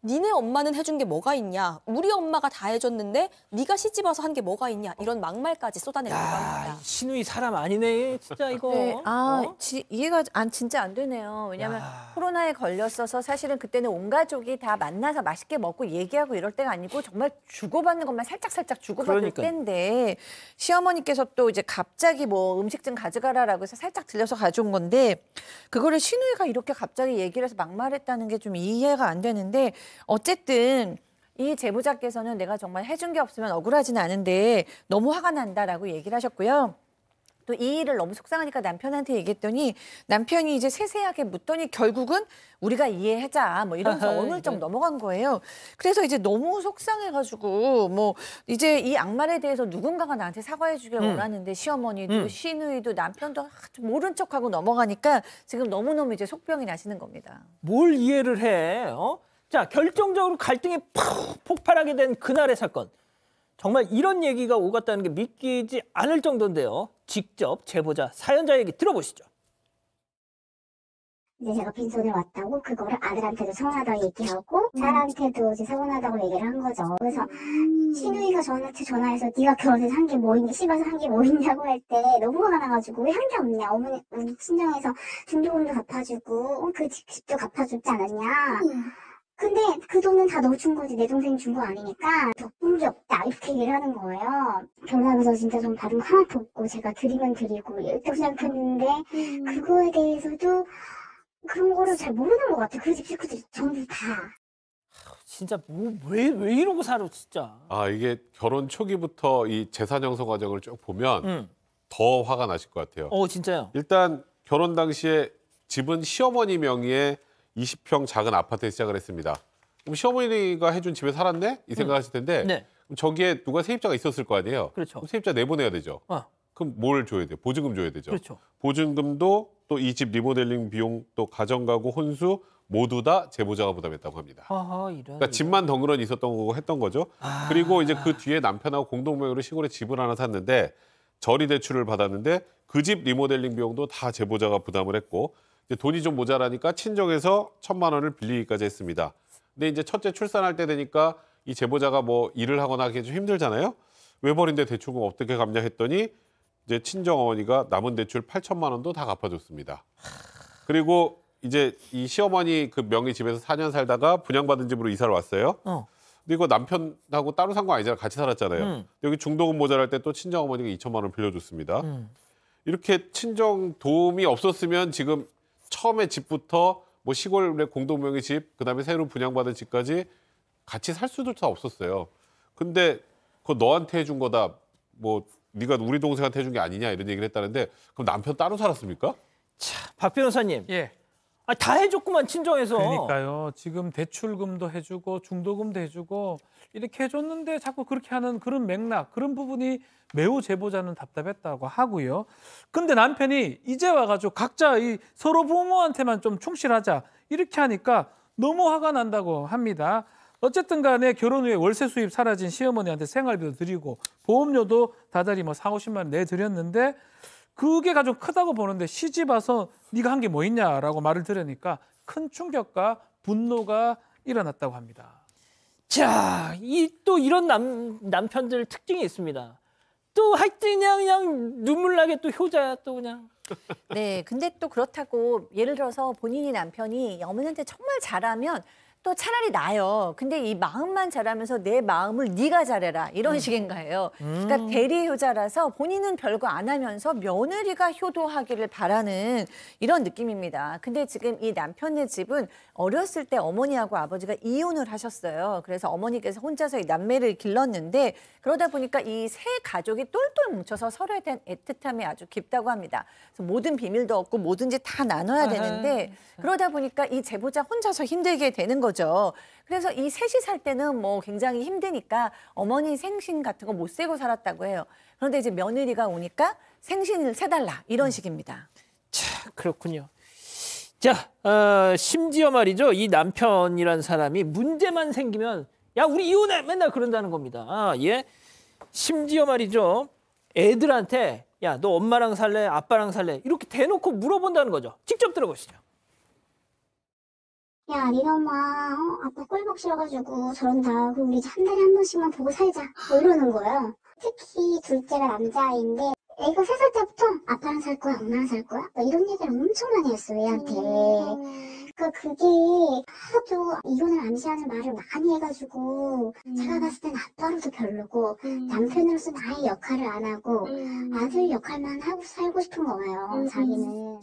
니네 엄마는 해준 게 뭐가 있냐? 우리 엄마가 다 해줬는데 네가 시집 와서 한 게 뭐가 있냐? 이런 막말까지 쏟아내려고 합니다. 시누이 사람 아니네, 진짜 이거. 네, 이해가 진짜 안 되네요. 왜냐하면 코로나에 걸렸어서 사실은 그때는 온 가족이 다 만나서 맛있게 먹고 얘기하고 이럴 때가 아니고 정말 주고받는 것만 살짝 주고받을 때인데 시어머니께서 또 이제 갑자기 뭐 음식 좀 가져가라라고 해서 살짝 들려서 가져온 건데 그거를 시누이가 이렇게 갑자기 얘기를 해서 막말했다는 게 좀 이해가 안 되는데 어쨌든 이 제보자께서는 내가 정말 해준 게 없으면 억울하지는 않은데 너무 화가 난다라고 얘기를 하셨고요. 또 이 일을 너무 속상하니까 남편한테 얘기했더니 남편이 이제 세세하게 묻더니 결국은 우리가 이해하자 뭐 이러면서 어느 점 넘어간 거예요. 그래서 이제 너무 속상해가지고 뭐 이제 이 악말에 대해서 누군가가 나한테 사과해 주길 원하는데 시어머니도 시누이도 남편도 모른 척하고 넘어가니까 지금 너무너무 이제 속병이 나시는 겁니다. 뭘 이해를 해? 자, 결정적으로 갈등이 폭발하게 된 그날의 사건. 정말 이런 얘기가 오갔다는 게 믿기지 않을 정도인데요. 직접 제보자, 사연자 얘기 들어보시죠. 이제 제가 빈손에 왔다고 그거를 아들한테도 서운하다고 얘기하고 딸한테도 이제 서운하다고 얘기를 한 거죠. 그래서 시누이가 저한테 전화해서 네가 결혼해서 한 게 뭐 있냐, 씨발서 한 게 뭐 있냐고 할 때 너무 화가 나가지고 왜 한 게 없냐. 어머니 우리 친정에서 중도금도 갚아주고 그 집도 갚아줬지 않았냐. 근데 그 돈은 다 너 준 거지 내 동생이 준 거 아니니까 덕분이 없다 이렇게 얘기를 하는 거예요. 결혼하면서 진짜 좀 받은 거 하나도 없고 제가 드리면 드리고 이렇게 생각했는데 그거에 대해서도 그런 거를 잘 모르는 것 같아요. 그 집 식구들이 전부 다. 진짜 왜 이러고 살아 진짜. 이게 결혼 초기부터 이 재산 형성 과정을 쭉 보면 더 화가 나실 것 같아요. 진짜요? 일단 결혼 당시에 집은 시어머니 명의의 20평 작은 아파트에 시작을 했습니다. 그럼 시어머니가 해준 집에 살았네? 이 생각하실 텐데 그럼 저기에 누가 세입자가 있었을 거 아니에요? 그렇죠. 그럼 세입자 내보내야 되죠. 그럼 뭘 줘야 돼요? 보증금 줘야 되죠. 그렇죠. 보증금도 또 이 집 리모델링 비용 또 가정가구 혼수 모두 다 제보자가 부담했다고 합니다. 그러니까 집만 덩그러니 있었던 거고 했던 거죠. 그리고 이제 그 뒤에 남편하고 공동명의로 시골에 집을 하나 샀는데 저리 대출을 받았는데 그 집 리모델링 비용도 다 제보자가 부담을 했고 이제 돈이 좀 모자라니까 친정에서 1,000만 원을 빌리기까지 했습니다. 근데 이제 첫째 출산할 때 되니까 이 제보자가 뭐 일을 하거나 하기 좀 힘들잖아요. 외벌인데 대출금 어떻게 갚냐 했더니 이제 친정 어머니가 남은 대출 8,000만 원도 다 갚아줬습니다. 그리고 이제 이 시어머니 그 명의 집에서 4년 살다가 분양받은 집으로 이사를 왔어요. 근데 이거 남편하고 따로 산 거 아니잖아요. 같이 살았잖아요. 여기 중도금 모자랄 때 또 친정 어머니가 2,000만 원 빌려줬습니다. 이렇게 친정 도움이 없었으면 지금 처음에 집부터 뭐 시골의 공동명의 집, 그다음에 새로 분양받은 집까지 같이 살 수도 다 없었어요. 근데 그거 너한테 해준 거다. 뭐 네가 우리 동생한테 해준 게 아니냐 이런 얘기를 했다는데 그럼 남편 따로 살았습니까? 자, 박 변호사님. 다 해줬구만 친정에서. 그러니까요. 지금 대출금도 해주고 중도금도 해주고 이렇게 해줬는데 자꾸 그렇게 하는 그런 맥락, 그런 부분이 매우 제보자는 답답했다고 하고요. 근데 남편이 이제 와가지고 각자 이 서로 부모한테만 좀 충실하자 이렇게 하니까 너무 화가 난다고 합니다. 어쨌든 간에 결혼 후에 월세 수입 사라진 시어머니한테 생활비도 드리고 보험료도 다달이 뭐 4, 50만 원 내드렸는데 그게 가장 크다고 보는데 시집 와서 네가 한 게 뭐 있냐라고 말을 들으니까 큰 충격과 분노가 일어났다고 합니다. 자, 또 이런 남편들 특징이 있습니다. 또 하여튼 그냥 눈물 나게 또 효자야 또 그냥. 네, 근데 또 그렇다고 예를 들어서 본인이 남편이 어머니한테 정말 잘하면 또 차라리 나요. 근데 이 마음만 잘하면서 내 마음을 네가 잘해라 이런 식인 거예요. 그러니까 대리 효자라서 본인은 별거 안 하면서 며느리가 효도하기를 바라는 이런 느낌입니다. 근데 지금 이 남편네 집은 어렸을 때 어머니하고 아버지가 이혼을 하셨어요. 그래서 어머니께서 혼자서 이 남매를 길렀는데 그러다 보니까 이 세 가족이 똘똘 뭉쳐서 서로에 대한 애틋함이 아주 깊다고 합니다. 그래서 모든 비밀도 없고 뭐든지 다 나눠야 되는데 그러다 보니까 이 제보자 혼자서 힘들게 되는 거죠. 그래서 이 셋이 살 때는 뭐 굉장히 힘드니까 어머니 생신 같은 거 못 세고 살았다고 해요. 그런데 이제 며느리가 오니까 생신을 세달라 이런 식입니다. 자, 그렇군요. 자, 심지어 말이죠. 이 남편이란 사람이 문제만 생기면 야, 우리 이혼해! 맨날 그런다는 겁니다. 예. 심지어 말이죠. 애들한테 야, 너 엄마랑 살래? 아빠랑 살래? 이렇게 대놓고 물어본다는 거죠. 직접 들어보시죠. 야, 니네 엄마 아빠 꼴보기 싫어가지고 저런다. 그럼 우리 한 달에 한 번씩만 보고 살자. 뭐 이러는 거예요. 특히 둘째가 남자아이인데 애가 3살 때부터 아빠랑 살 거야, 엄마랑 살 거야? 뭐 이런 얘기를 엄청 많이 했어, 애한테. 그게 하도 이혼을 암시하는 말을 많이 해가지고 제가 봤을 땐 아빠로도 별로고 남편으로서 나의 역할을 안 하고 아들 역할만 하고 살고 싶은 거예요, 자기는.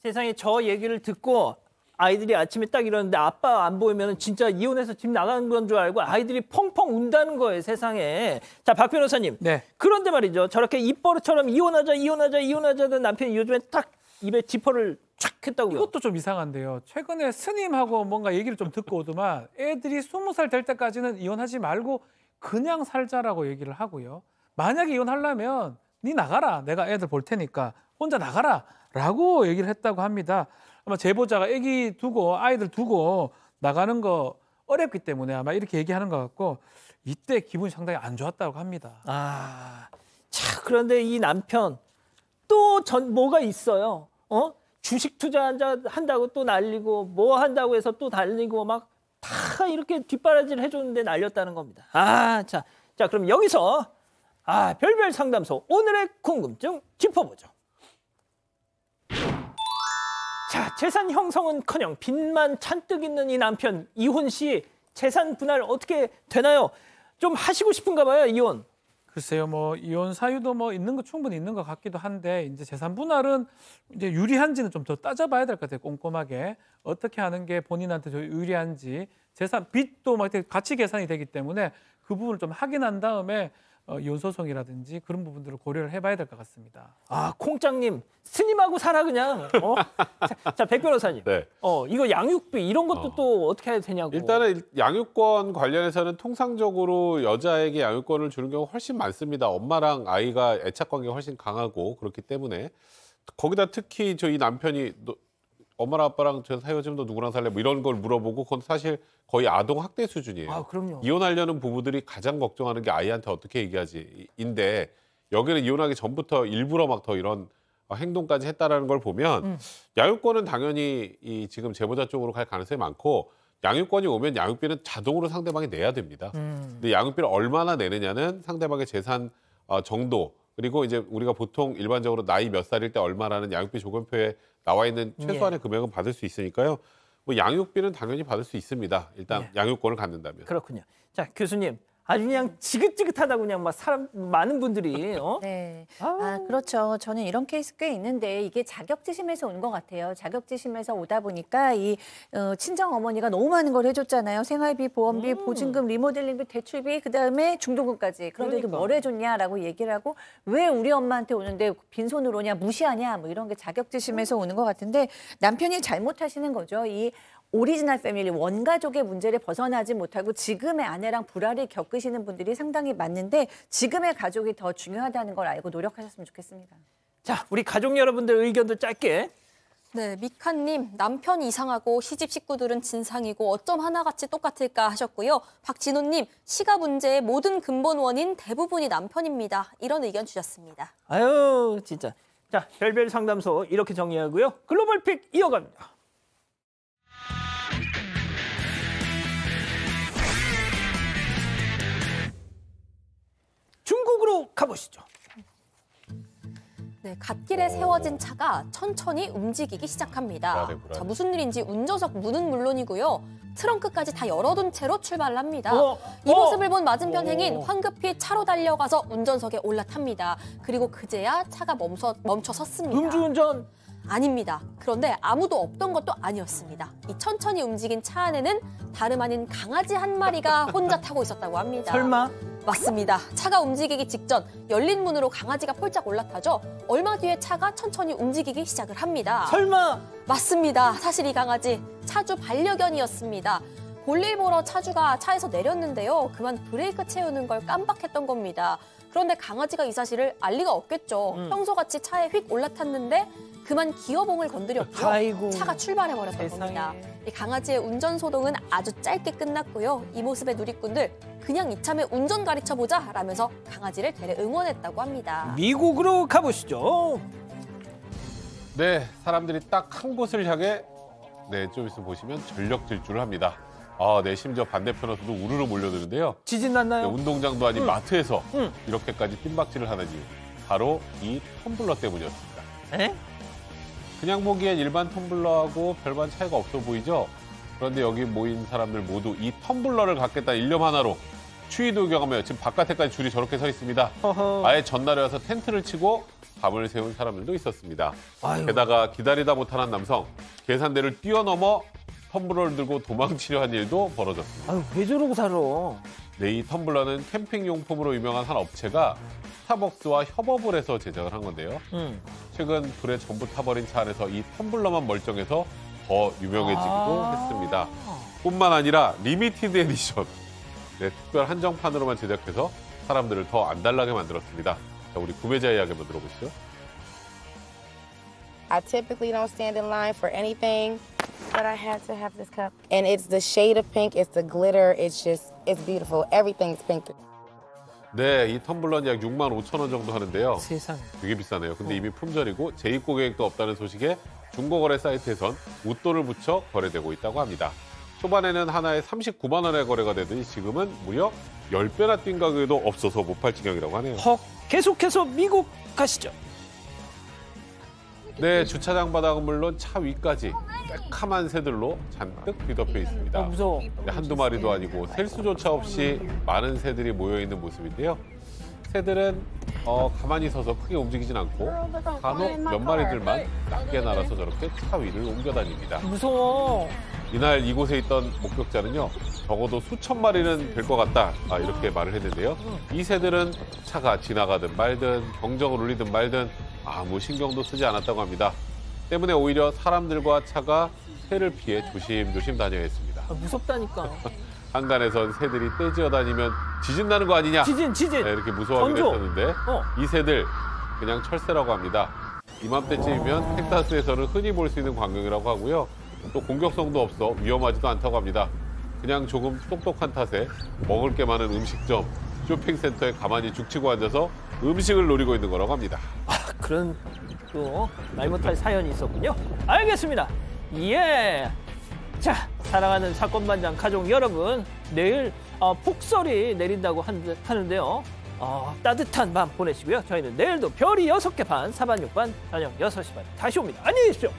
세상에 저 얘기를 듣고 아이들이 아침에 딱 일어났는데 아빠 안 보이면 진짜 이혼해서 집 나가는 건 줄 알고 아이들이 펑펑 운다는 거예요, 세상에. 자, 박 변호사님. 네. 그런데 말이죠. 저렇게 입버릇처럼 이혼하자던 남편이 요즘에 딱 입에 지퍼를 촥 했다고요. 이것도 좀 이상한데요. 최근에 스님하고 뭔가 얘기를 좀 듣고 오더만 애들이 20살 될 때까지는 이혼하지 말고 그냥 살자라고 얘기를 하고요. 만약에 이혼하려면 네 나가라. 내가 애들 볼 테니까 혼자 나가라. 라고 얘기를 했다고 합니다. 아마 제보자가 애기 두고 아이들 두고 나가는 거 어렵기 때문에 아마 이렇게 얘기하는 것 같고 이때 기분이 상당히 안 좋았다고 합니다. 자, 그런데 이 남편 또 뭐가 있어요. 주식 투자한다고 또 날리고 뭐 한다고 해서 또 달리고 막 다 이렇게 뒷바라지를 해줬는데 날렸다는 겁니다. 자, 그럼 여기서 별별 상담소 오늘의 궁금증 짚어보죠. 자, 재산 형성은커녕 빚만 잔뜩 있는 이 남편 이혼 시 재산 분할 어떻게 되나요? 좀 하시고 싶은가 봐요, 이혼. 글쎄요, 뭐 이혼 사유도 뭐 있는 거 충분히 있는 것 같기도 한데 이제 재산 분할은 이제 유리한지는 좀 더 따져봐야 될 것 같아요. 꼼꼼하게 어떻게 하는 게 본인한테 더 유리한지 재산 빚도 막 같이 계산이 되기 때문에 그 부분을 좀 확인한 다음에 이혼 소송이라든지 그런 부분들을 고려를 해봐야 될 것 같습니다. 콩짱님 스님하고 살아 그냥. 자, 백 변호사님. 네. 이거 양육비 이런 것도 또 어떻게 해야 되냐고. 일단은 양육권 관련해서는 통상적으로 여자에게 양육권을 주는 경우가 훨씬 많습니다. 엄마랑 아이가 애착 관계가 훨씬 강하고 그렇기 때문에 거기다 특히 이 남편이 엄마랑 아빠랑 저 사이어지면 너 누구랑 살래? 뭐 이런 걸 물어보고 그건 사실 거의 아동 학대 수준이에요. 그럼요. 이혼하려는 부부들이 가장 걱정하는 게 아이한테 어떻게 얘기하지인데 여기는 이혼하기 전부터 일부러 막 더 이런 행동까지 했다라는 걸 보면 양육권은 당연히 지금 제보자 쪽으로 갈 가능성이 많고 양육권이 오면 양육비는 자동으로 상대방이 내야 됩니다. 근데 양육비를 얼마나 내느냐는 상대방의 재산 정도 그리고 이제 우리가 보통 일반적으로 나이 몇 살일 때 얼마라는 양육비 조건표에 나와 있는 최소한의 금액은 받을 수 있으니까요. 뭐 양육비는 당연히 받을 수 있습니다. 일단 양육권을 갖는다면. 그렇군요. 자, 교수님. 아주 그냥 지긋지긋하다고 그냥 막 많은 분들이 네. 그렇죠. 저는 이런 케이스 꽤 있는데 이게 자격지심에서 온 것 같아요. 자격지심에서 오다 보니까 이 친정 어머니가 너무 많은 걸 해줬잖아요. 생활비, 보험비, 보증금, 리모델링비, 대출비, 그다음에 중도금까지. 그런데도 뭘 해줬냐라고 얘기를 하고 왜 우리 엄마한테 오는데 빈손으로 오냐, 무시하냐 뭐 이런 게 자격지심에서 오는 것 같은데 남편이 잘못하시는 거죠. 이 오리지널 패밀리 원가족의 문제를 벗어나지 못하고 지금의 아내랑 불화를 겪으시는 분들이 상당히 많은데 지금의 가족이 더 중요하다는 걸 알고 노력하셨으면 좋겠습니다. 자, 우리 가족 여러분들 의견도 짧게. 네, 미카님, 남편이 이상하고 시집 식구들은 진상이고 어쩜 하나같이 똑같을까 하셨고요. 박진호님, 시가 문제의 모든 근본 원인 대부분이 남편입니다. 이런 의견 주셨습니다. 아유, 진짜. 자, 별별 상담소 이렇게 정리하고요. 글로벌 픽 이어갑니다. 중국으로 가보시죠. 네, 갓길에 세워진 차가 천천히 움직이기 시작합니다. 자, 무슨 일인지 운전석 문은 물론이고요. 트렁크까지 다 열어둔 채로 출발을 합니다. 이 모습을 본 맞은편 행인 황급히 차로 달려가서 운전석에 올라탑니다. 그리고 그제야 차가 멈춰 섰습니다. 음주운전? 아닙니다. 그런데 아무도 없던 것도 아니었습니다. 이 천천히 움직인 차 안에는 다름 아닌 강아지 한 마리가 혼자 타고 있었다고 합니다. 설마? 맞습니다. 차가 움직이기 직전 열린 문으로 강아지가 폴짝 올라타죠. 얼마 뒤에 차가 천천히 움직이기 시작을 합니다. 설마? 맞습니다. 사실 이 강아지 차주 반려견이었습니다. 볼일 보러 차주가 차에서 내렸는데요. 그만 브레이크 채우는 걸 깜빡했던 겁니다. 그런데 강아지가 이 사실을 알 리가 없겠죠. 평소같이 차에 휙 올라탔는데 그만 기어봉을 건드렸고요. 아이고. 차가 출발해버렸던 겁니다. 이 강아지의 운전 소동은 아주 짧게 끝났고요. 이 모습의 누리꾼들 그냥 이참에 운전 가르쳐보자 라면서 강아지를 데려 응원했다고 합니다. 미국으로 가보시죠. 네, 사람들이 딱 한 곳을 향해 좀 있으면 보시면 전력 질주를 합니다. 아, 네, 심지어 반대편에서도 우르르 몰려드는데요. 지진 났나요? 네, 운동장도 아닌 마트에서 이렇게까지 뜀박질을 하는지 바로 이 텀블러 때문이었습니다. 에? 그냥 보기엔 일반 텀블러하고 별반 차이가 없어 보이죠? 그런데 여기 모인 사람들 모두 이 텀블러를 갖겠다는 일념 하나로 추위도 경험해요. 지금 바깥에까지 줄이 저렇게 서 있습니다. 아예 전날에 와서 텐트를 치고 밤을 새운 사람들도 있었습니다. 아유. 게다가 기다리다 못한 남성, 계산대를 뛰어넘어 텀블러를 들고 도망치려 한 일도 벌어졌습니다. 아유, 왜 저러고 살아? 네, 이 텀블러는 캠핑 용품으로 유명한 한 업체가 스타벅스와 협업을 해서 제작을 한 건데요. 최근 불에 전부 타버린 차 안에서 이 텀블러만 멀쩡해서 더 유명해지기도 했습니다. 뿐만 아니라 리미티드 에디션, 네, 특별 한정판으로만 제작해서 사람들을 더 안달나게 만들었습니다. 자, 우리 구매자 이야기 한번 들어보시죠. I typically don't stand in line for anything, but I had to have this cup. And it's the shade of pink, it's the glitter, it's beautiful. Everything's pink. 네, 이 텀블러는 약 65,000원 정도 하는데요. 세상에. 되게 비싸네요. 근데 이미 품절이고 재입고 계획도 없다는 소식에 중고거래 사이트에선 웃돈을 붙여 거래되고 있다고 합니다. 초반에는 하나에 39만 원에 거래가 되더니 지금은 무려 10배나 뛴 가격에도 없어서 못 팔 지경이라고 하네요. 헉, 계속해서 미국 가시죠. 네, 주차장 바닥은 물론 차 위까지 새카만 새들로 잔뜩 뒤덮여 있습니다. 무서워. 네, 한두 마리도 아니고 셀 수조차 없이 많은 새들이 모여있는 모습인데요. 새들은 가만히 서서 크게 움직이진 않고 간혹 몇 마리들만 낮게 날아서 저렇게 차 위를 옮겨다닙니다. 무서워. 이날 이곳에 있던 목격자는요. 적어도 수천 마리는 될 것 같다 이렇게 말을 했는데요. 이 새들은 차가 지나가든 말든 경적을 울리든 말든 아무 신경도 쓰지 않았다고 합니다. 때문에 오히려 사람들과 차가 새를 피해 조심조심 다녀야 했습니다. 무섭다니까. 한간에선 새들이 떼지어 다니면 지진 나는 거 아니냐. 지진. 네, 이렇게 무서워하기도 했었는데 이 새들 그냥 철새라고 합니다. 이맘때쯤이면 텍사스에서는 흔히 볼 수 있는 광경이라고 하고요. 또 공격성도 없어 위험하지도 않다고 합니다. 그냥 조금 똑똑한 탓에 먹을 게 많은 음식점, 쇼핑센터에 가만히 죽치고 앉아서 음식을 노리고 있는 거라고 합니다. 그런 또 말 못할 사연이 있었군요. 알겠습니다. 예. 자, 사랑하는 사건반장 가족 여러분, 내일 폭설이 내린다고 하는데요. 따뜻한 밤 보내시고요. 저희는 내일도 별이 6개 반, 사반 6반, 저녁 6시 반 다시 옵니다. 안녕히 계십시오.